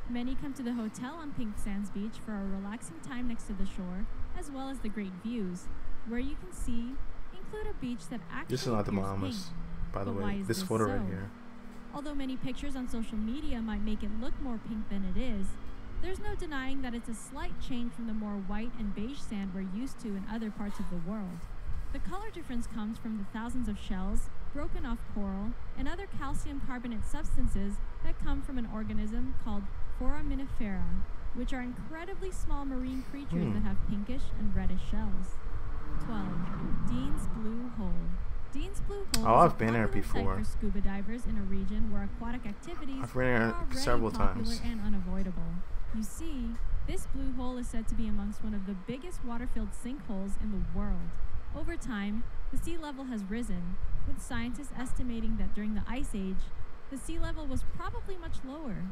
Many come to the hotel on Pink Sands Beach for a relaxing time next to the shore, as well as the great views, where you can see include a beach that actually This is not the appears Bahamas, pink. by the But way. why is This this photo so? right here. Although many pictures on social media might make it look more pink than it is, there's no denying that it's a slight change from the more white and beige sand we're used to in other parts of the world. The color difference comes from the thousands of shells, broken off coral, and other calcium carbonate substances that come from an organism called foraminifera, which are incredibly small marine creatures that have pinkish and reddish shells. 12. Dean's Blue Hole. Dean's Blue Hole Oh, is I've been a there popular before. site for scuba divers in a region where aquatic activities I've been are there already several popular times. and unavoidable. You see, this blue hole is said to be amongst one of the biggest water-filled sinkholes in the world. Over time, the sea level has risen, with scientists estimating that during the Ice Age, the sea level was probably much lower.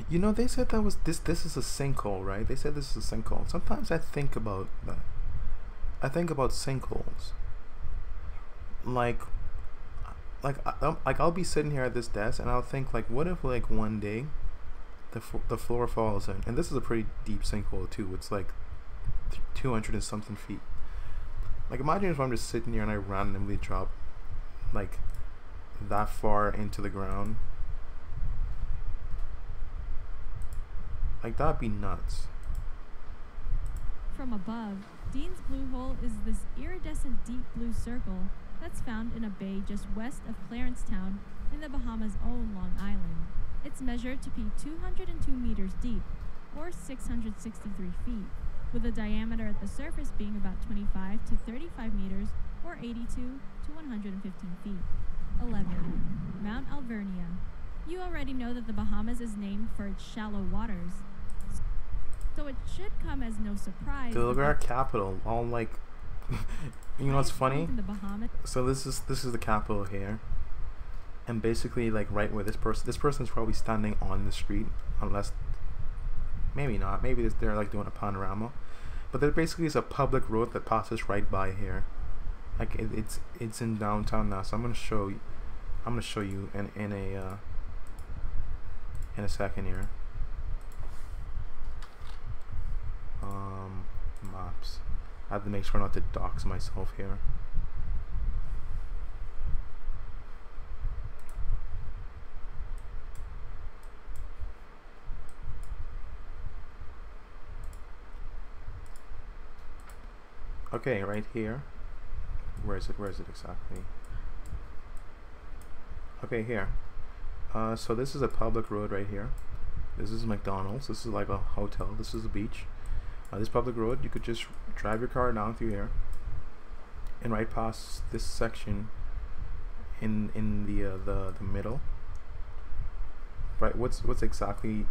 You know, they said that was this is a sinkhole, right? They said this is a sinkhole. Sometimes I think about that. I think about sinkholes. Like I'll be sitting here at this desk and I'll think like, what if like one day the floor falls in, and this is a pretty deep sinkhole too. It's like 200 and something feet. Like imagine if I'm just sitting here and I randomly drop like that far into the ground. Like that'd be nuts. From above, Dean's Blue Hole is this iridescent deep blue circle that's found in a bay just west of Clarencetown in the Bahamas' own Long Island. It's measured to be 202 meters deep, or 663 feet, with a diameter at the surface being about 25 to 35 meters, or 82 to 115 feet. 11. Mount Alvernia. You already know that the Bahamas is named for its shallow waters, so it should come as no surprise. Dude, look at our capital, all like, you know what's funny? In the Bahamas. So this is the capital here, and basically like right where this person's probably standing on the street, unless maybe not, maybe they're like doing a panorama, but there basically is a public road that passes right by here. Like it's in downtown now, so I'm gonna show you in a second here. Maps. I have to make sure not to dox myself here. Okay, right here. Where is it exactly? Okay, here. So this is a public road right here. This is McDonald's. This is like a hotel. This is a beach. This public road, you could just drive your car down through here, and right past this section in the middle. Right, what's exactly?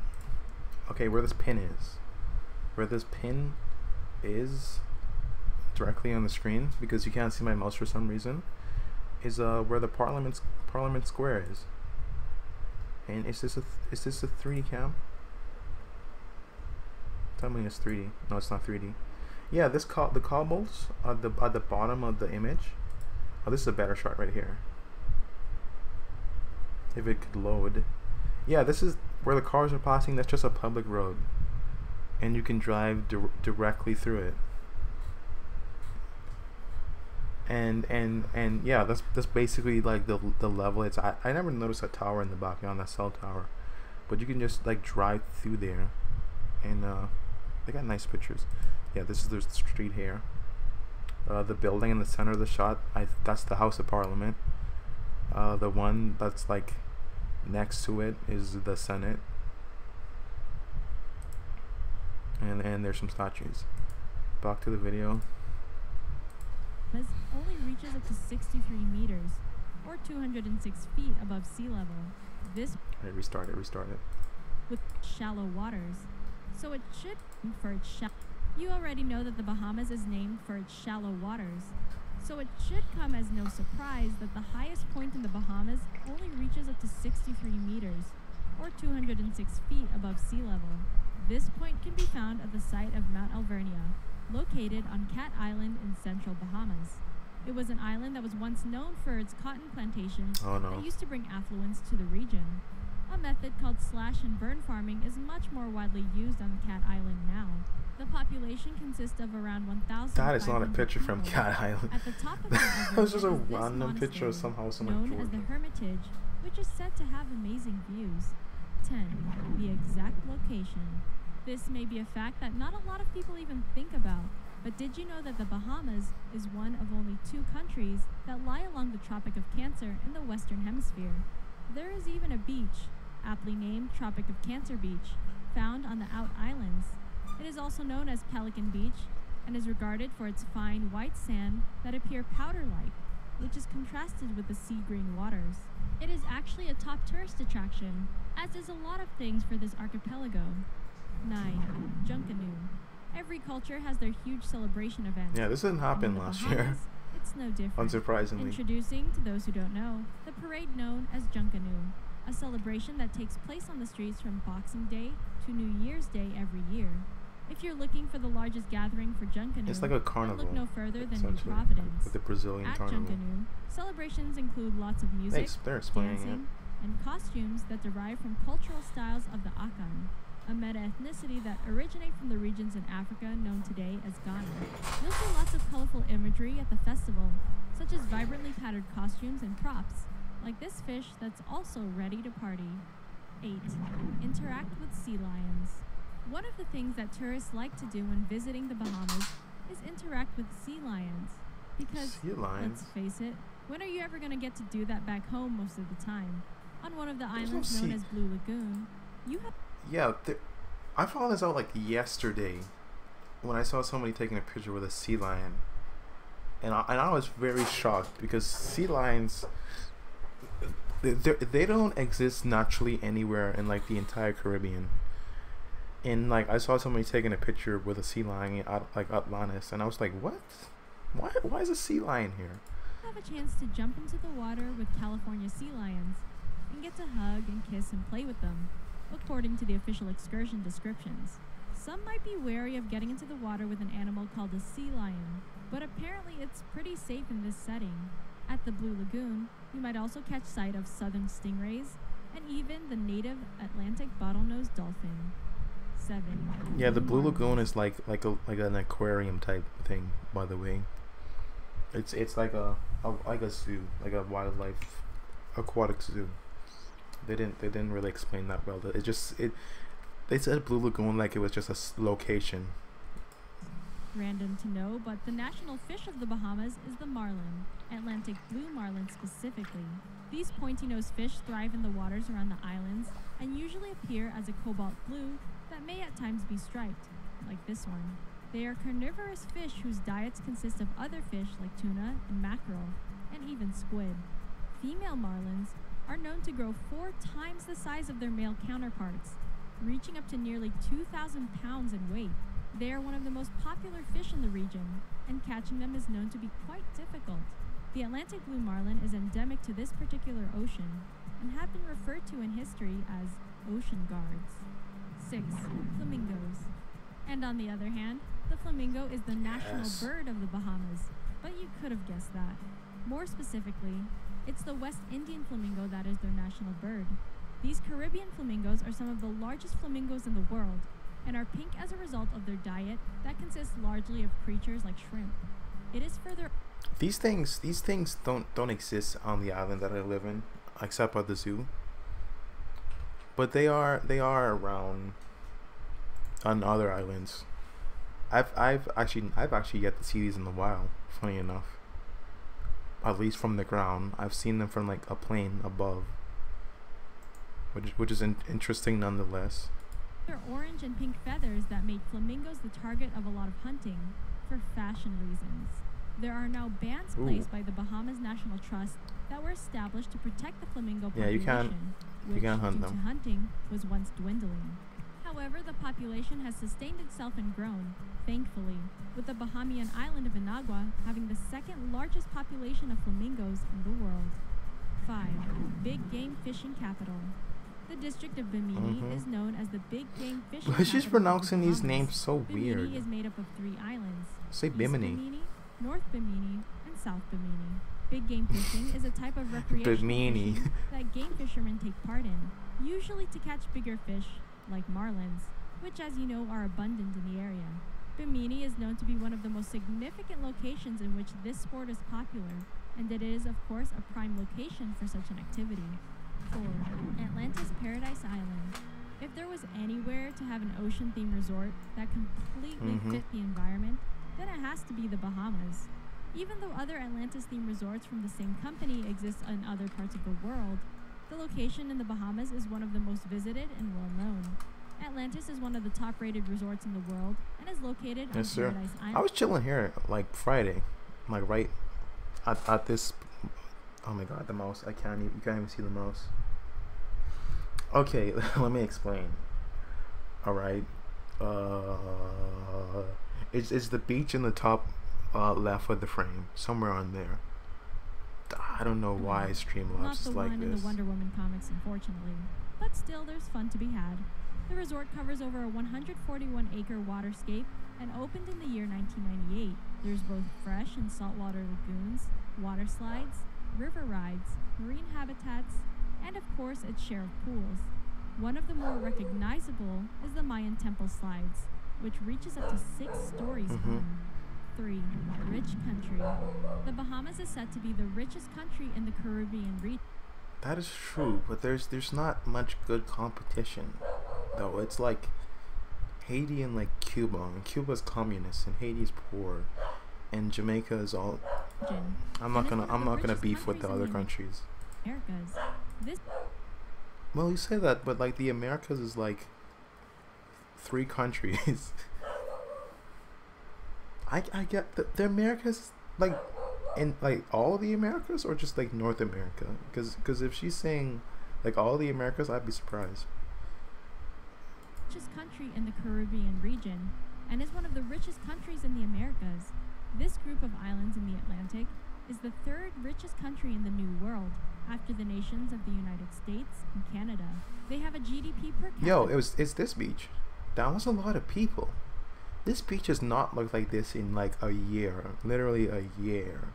Okay, where this pin is directly on the screen, because you can't see my mouse for some reason, is where the Parliament Square is. And is this a 3D cam? Tell me it's 3D. No, it's not 3D. Yeah, the cobbles at the bottom of the image. Oh, this is a better shot right here. If it could load. Yeah, this is where the cars are passing. That's just a public road, and you can drive directly through it. And yeah, that's basically like the level. It's I never noticed a tower in the back, on that cell tower, but you can just like drive through there, and they got nice pictures. Yeah, this is the street here. The building in the center of the shot, that's the House of Parliament. The one that's like next to it is the Senate, and there's some statues. Back to the video. Only reaches up to 63 meters, or 206 feet above sea level. This Restart it. with shallow waters, so it should for its shallow. You already know that the Bahamas is named for its shallow waters, so it should come as no surprise that the highest point in the Bahamas only reaches up to 63 meters, or 206 feet above sea level. This point can be found at the site of Mount Alvernia, located on Cat Island in central Bahamas. It was an island that was once known for its cotton plantations that used to bring affluence to the region. A method called slash and burn farming is much more widely used on the Cat Island now. The population consists of around 1,000. That is not a picture from Cat Island. At the top of the That was just a random picture of somehow someone known as the Hermitage, which is said to have amazing views. 10. The exact location. This may be a fact that not a lot of people even think about, but did you know that the Bahamas is one of only 2 countries that lie along the Tropic of Cancer in the Western Hemisphere? There is even a beach, aptly named Tropic of Cancer Beach, found on the Out Islands. It is also known as Pelican Beach and is regarded for its fine white sand that appear powder-like, which is contrasted with the sea green waters. It is actually a top tourist attraction, as is a lot of things for this archipelago. 9. Junkanoo. Every culture has their huge celebration events. Yeah, this didn't happen last year. It's no different. Unsurprisingly. Introducing, to those who don't know, the parade known as Junkanoo, a celebration that takes place on the streets from Boxing Day to New Year's Day every year. If you're looking for the largest gathering for Junkanoo, it's like a carnival. Look no further than New Providence. With the Brazilian At carnival. Junkanoo, celebrations include lots of music, dancing, and costumes that derive from cultural styles of the Akan, a meta-ethnicity that originate from the regions in Africa known today as Ghana. You'll see lots of colorful imagery at the festival, such as vibrantly patterned costumes and props, like this fish that's also ready to party. 8. Interact with sea lions. One of the things that tourists like to do when visiting the Bahamas is interact with sea lions. Because, let's face it, when are you ever going to get to do that back home most of the time? On one of the islands known as Blue Lagoon, you have... Yeah, I found this out like yesterday when I saw somebody taking a picture with a sea lion. And I was very shocked because sea lions, they don't exist naturally anywhere in like the entire Caribbean. And like I saw somebody taking a picture with a sea lion at like Atlantis, and I was like, what? Why is a sea lion here? Have a chance to jump into the water with California sea lions and get to hug and kiss and play with them, according to the official excursion descriptions. Some might be wary of getting into the water with an animal called a sea lion, but apparently it's pretty safe in this setting. At the Blue Lagoon, you might also catch sight of southern stingrays and even the native Atlantic bottlenose dolphin. 7. Yeah, the Blue Lagoon is like an aquarium type thing, by the way. It's like a zoo, like a wildlife aquatic zoo. They didn't really explain that well. They said Blue Lagoon like it was just a location. Random to know, but the national fish of the Bahamas is the marlin, Atlantic blue marlin specifically. These pointy-nosed fish thrive in the waters around the islands and usually appear as a cobalt blue that may at times be striped, like this one. They are carnivorous fish whose diets consist of other fish like tuna and mackerel, and even squid. Female marlins are known to grow 4 times the size of their male counterparts, reaching up to nearly 2,000 pounds in weight. They are one of the most popular fish in the region, and catching them is known to be quite difficult. The Atlantic blue marlin is endemic to this particular ocean, and have been referred to in history as ocean guards. 6. Flamingos. And on the other hand, the flamingo is the national bird of the Bahamas, but you could have guessed that. More specifically, it's the West Indian flamingo that is their national bird. These Caribbean flamingos are some of the largest flamingos in the world, and are pink as a result of their diet that consists largely of creatures like shrimp. It is further... These things don't exist on the island that I live in, except at the zoo. But they are around on other islands. I've actually yet to see these in the wild, funny enough. At least from the ground. I've seen them from like a plane above, which is interesting nonetheless. They're orange and pink feathers that made flamingos the target of a lot of hunting for fashion reasons. There are now bans placed by the Bahamas National Trust that were established to protect the flamingo population, which, can't hunt due them. to hunting, was once dwindling. However, the population has sustained itself and grown, thankfully, with the Bahamian island of Inagua having the second largest population of flamingos in the world. 5. Big game fishing capital. The district of Bimini is known as the big game fishing capital. She's pronouncing of the these Bahamas. names so Bimini weird. is made up of 3 islands. Say East Bimini. Bimini, North Bimini, and South Bimini. Big game fishing is a type of recreational Bimini. fishing that game fishermen take part in, usually to catch bigger fish, like marlins, which, as you know, are abundant in the area. Bimini is known to be one of the most significant locations in which this sport is popular, and it is, of course, a prime location for such an activity. 4. Atlantis Paradise Island. If there was anywhere to have an ocean-themed resort that completely fit the environment, then it has to be the Bahamas. Even though other Atlantis-themed resorts from the same company exist in other parts of the world, the location in the Bahamas is one of the most visited and well-known. Atlantis is one of the top-rated resorts in the world and is located on Paradise Island. I was chilling here like Friday, like right at this. Oh my God, the mouse! You can't even see the mouse. Okay, let me explain. All right, it's the beach in the top left of the frame, somewhere on there. I don't know why Streamlabs is like Not the one in this. the Wonder Woman comics, unfortunately, but still, there's fun to be had. The resort covers over a 141-acre waterscape and opened in the year 1998. There's both fresh and saltwater lagoons, water slides, river rides, marine habitats, and of course its share of pools. One of the more recognizable is the Mayan temple slides, which reaches up to 6 stories high. 3. Rich country. The Bahamas is said to be the richest country in the Caribbean region. That is true, but there's not much good competition, though. It's like Haiti and like Cuba, and Cuba's communist and Haiti's poor, and Jamaica is all. I'm not gonna beef with the other countries. Americas. Well, you say that, but like the Americas is like 3 countries. I get the Americas, like in like all the Americas, or just like North America, because if she's saying like all the Americas, I'd be surprised. Richest country in the Caribbean region, and is one of the richest countries in the Americas. This group of islands in the Atlantic is the 3rd richest country in the New World, after the nations of the United States and Canada. They have a GDP per capita. Yo, it's this beach. That was a lot of people. This beach has not looked like this in like a year, literally a year.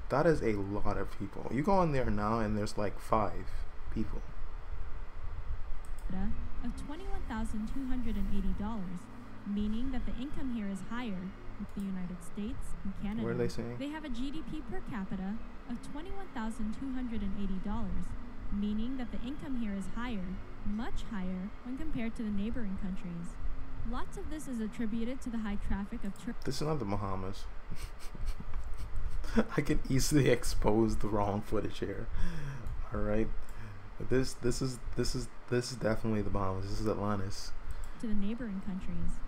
That is a lot of people. You go in there now and there's like 5 people. Of $21,280, meaning that the income here is higher than the United States and Canada. What are they saying? They have a GDP per capita of $21,280, meaning that the income here is higher, much higher, when compared to the neighboring countries. Lots of this is attributed to the high traffic of tourists. This is not the Bahamas. I can easily expose the wrong footage here. All right, this is definitely the Bahamas. This is Atlantis. To the neighboring countries.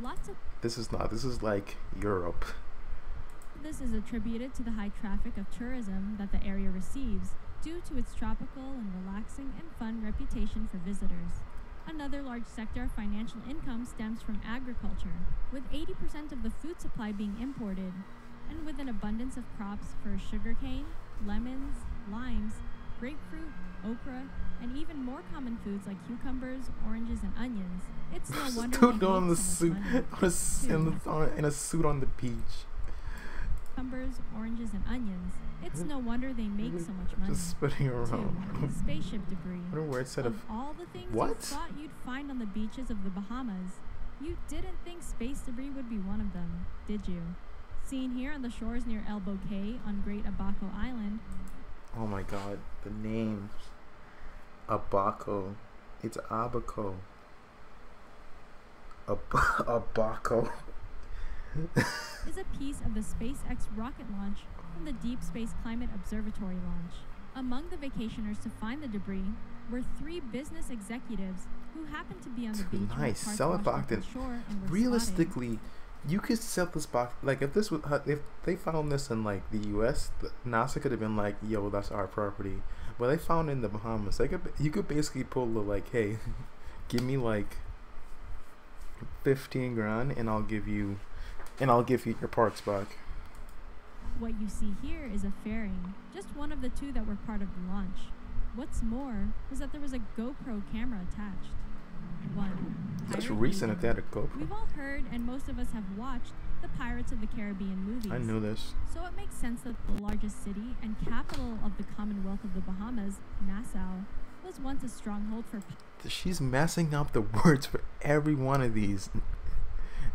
Lots of This is not. This is like Europe. this is attributed to the high traffic of tourism that the area receives due to its tropical and relaxing and fun reputation for visitors. Another large sector of financial income stems from agriculture, with 80% of the food supply being imported, and with an abundance of crops for sugarcane, lemons, limes, grapefruit, okra, and even more common foods like cucumbers, oranges, and onions. It's no wonder they make on the so much suit, money. in a suit on the beach. Cucumbers, oranges, and onions. It's no wonder they make so much money. Just spinning around. 2. Spaceship debris. I wonder where it said Of all the things you What? thought you'd find on the beaches of the Bahamas, you didn't think space debris would be one of them, did you? Seen here on the shores near Elbow Cay on Great Abaco Island. Oh my God, the names. Abaco. It's Abaco. Abaco. is a piece of the SpaceX rocket launch from the Deep Space Climate Observatory launch. Among the vacationers to find the debris were 3 business executives who happened to be on the beach when Nice. the parts Sell it washed back up then. on shore and were Realistically, You could sell this box like if this was if they found this in like the U.S., NASA could have been like, "Yo, that's our property." But they found it in the Bahamas. You could basically pull the like, "Hey, give me like 15 grand, and I'll give you your parts back." What you see here is a fairing, just one of the two that were part of the launch. What's more was that there was a GoPro camera attached. That's Pirate recent Haven. if they had a GoPro. We've all heard, and most of us have watched, the Pirates of the Caribbean movies. I knew this. So it makes sense that the largest city and capital of the Commonwealth of the Bahamas, Nassau, was once a stronghold for... She's messing up the words for every one of these.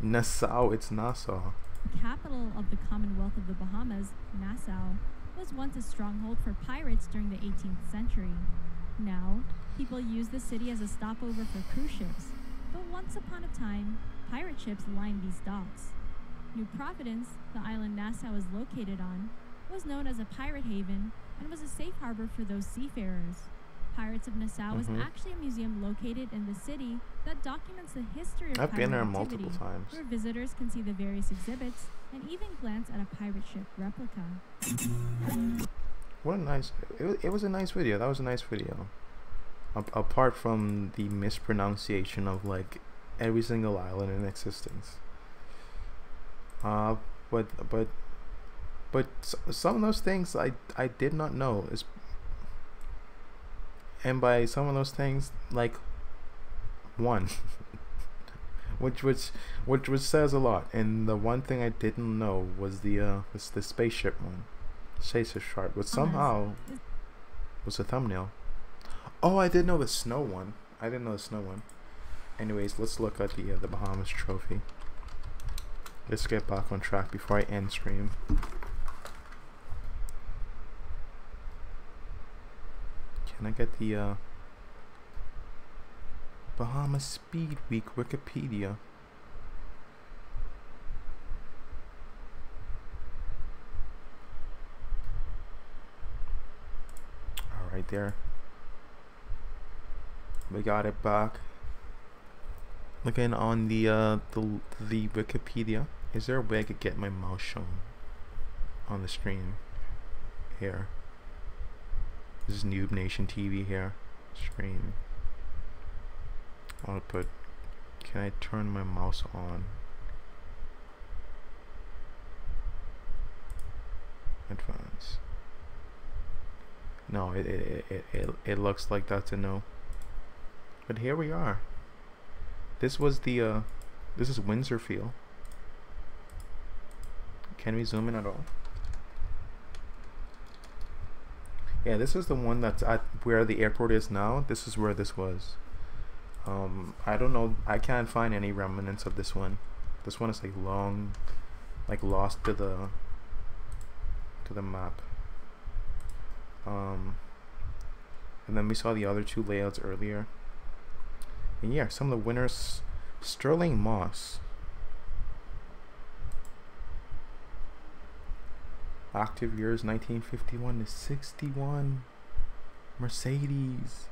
Nassau, it's Nassau. Capital of the Commonwealth of the Bahamas, Nassau, was once a stronghold for pirates during the 18th century. Now, people use the city as a stopover for cruise ships, but once upon a time, pirate ships lined these docks. New Providence, the island Nassau is located on, was known as a pirate haven and was a safe harbor for those seafarers. Pirates of Nassau is actually a museum located in the city that documents the history of I've pirate been there activity, multiple times. where visitors can see the various exhibits and even glance at a pirate ship replica. What a nice... It was a nice video. That was a nice video. Apart from the mispronunciation of like every single island in existence. But some of those things I did not know is... And by some of those things, like one, which says a lot. And the one thing I didn't know was the spaceship one, spaceship shark, but somehow was a thumbnail. Oh, I did know the snow one. Anyways, let's look at the Bahamas trophy. Let's get back on track before I end stream. Can I get the Bahamas Speed Week Wikipedia? All right, there. We got it back. Looking on the Wikipedia. Is there a way I could get my mouse shown on the screen here? This is Noob Nation TV here. Screen. I'll put... Can I turn my mouse on? Advance. No, it looks like that's a no. But here we are. This was the this is Windsor Field. Can we zoom in at all? Yeah, this is the one that's at where the airport is now. This is where this was. I don't know. I can't find any remnants of this one. This one is like long, like lost to the map. And then we saw the other two layouts earlier. And yeah, some of the winners: Sterling Moss. Active years 1951 to 61. Mercedes.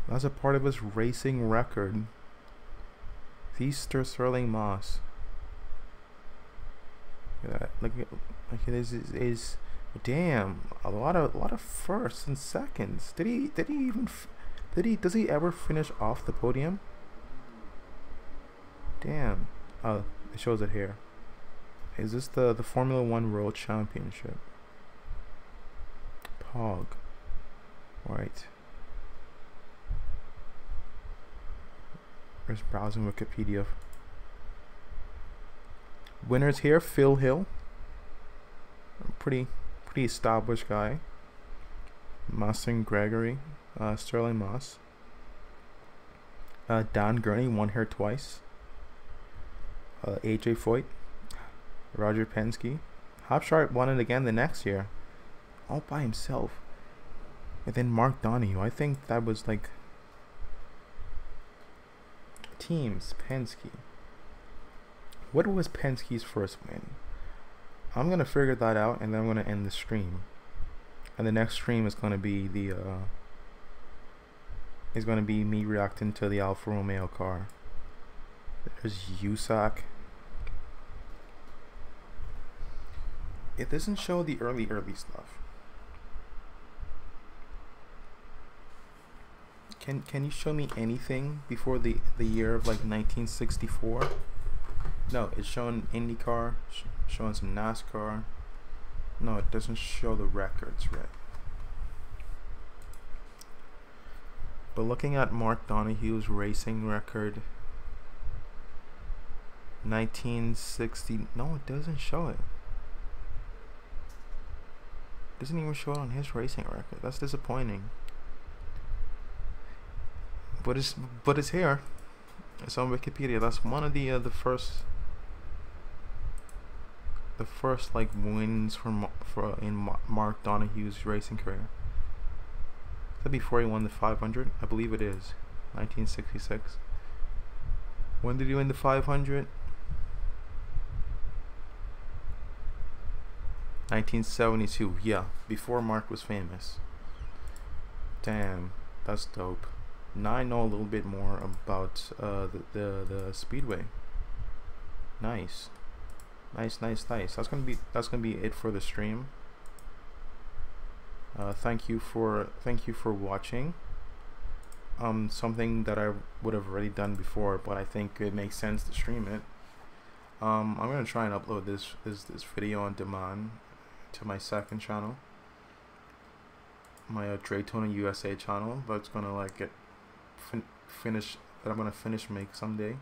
That's a part of his racing record. Sterling Moss. Look at this is damn a lot of firsts and seconds. Does he ever finish off the podium? Damn. Oh, it shows it here. Is this the Formula 1 World Championship? Pog. Right. Just browsing Wikipedia. Winners here: Phil Hill. Pretty established guy. Massing Gregory. Sterling Moss. Dan Gurney won here twice. AJ Foyt. Roger Penske. Hopsharp won it again the next year, all by himself. And then Mark Donohue. I think that was like teams. Penske. What was Penske's first win? I'm gonna figure that out, and then I'm gonna end the stream. And the next stream is gonna be me reacting to the Alfa Romeo car. There's USAC. it doesn't show the early stuff. Can you show me anything before the year of like 1964? No, it's showing IndyCar, showing some NASCAR. No, it doesn't show the records, right? But looking at Mark Donohue's racing record, 1960. No, it doesn't show it. Doesn't even show it on his racing record. That's disappointing. But it's here. It's on Wikipedia. That's one of the first like wins in Mark Donohue's racing career. Is that before he won the 500? I believe it is. 1966. When did he win the 500? 1972. Yeah, before Mark was famous. Damn, that's dope. Now I know a little bit more about the speedway. Nice. Nice. That's gonna be it for the stream. Thank you for watching. Something that I would have already done before, but I think it makes sense to stream it. I'm gonna try and upload this video on demand to my second channel, my Daytona USA channel. That's gonna like get finish. That I'm gonna finish make someday.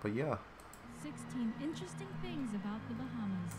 But yeah. 16 interesting things about the Bahamas.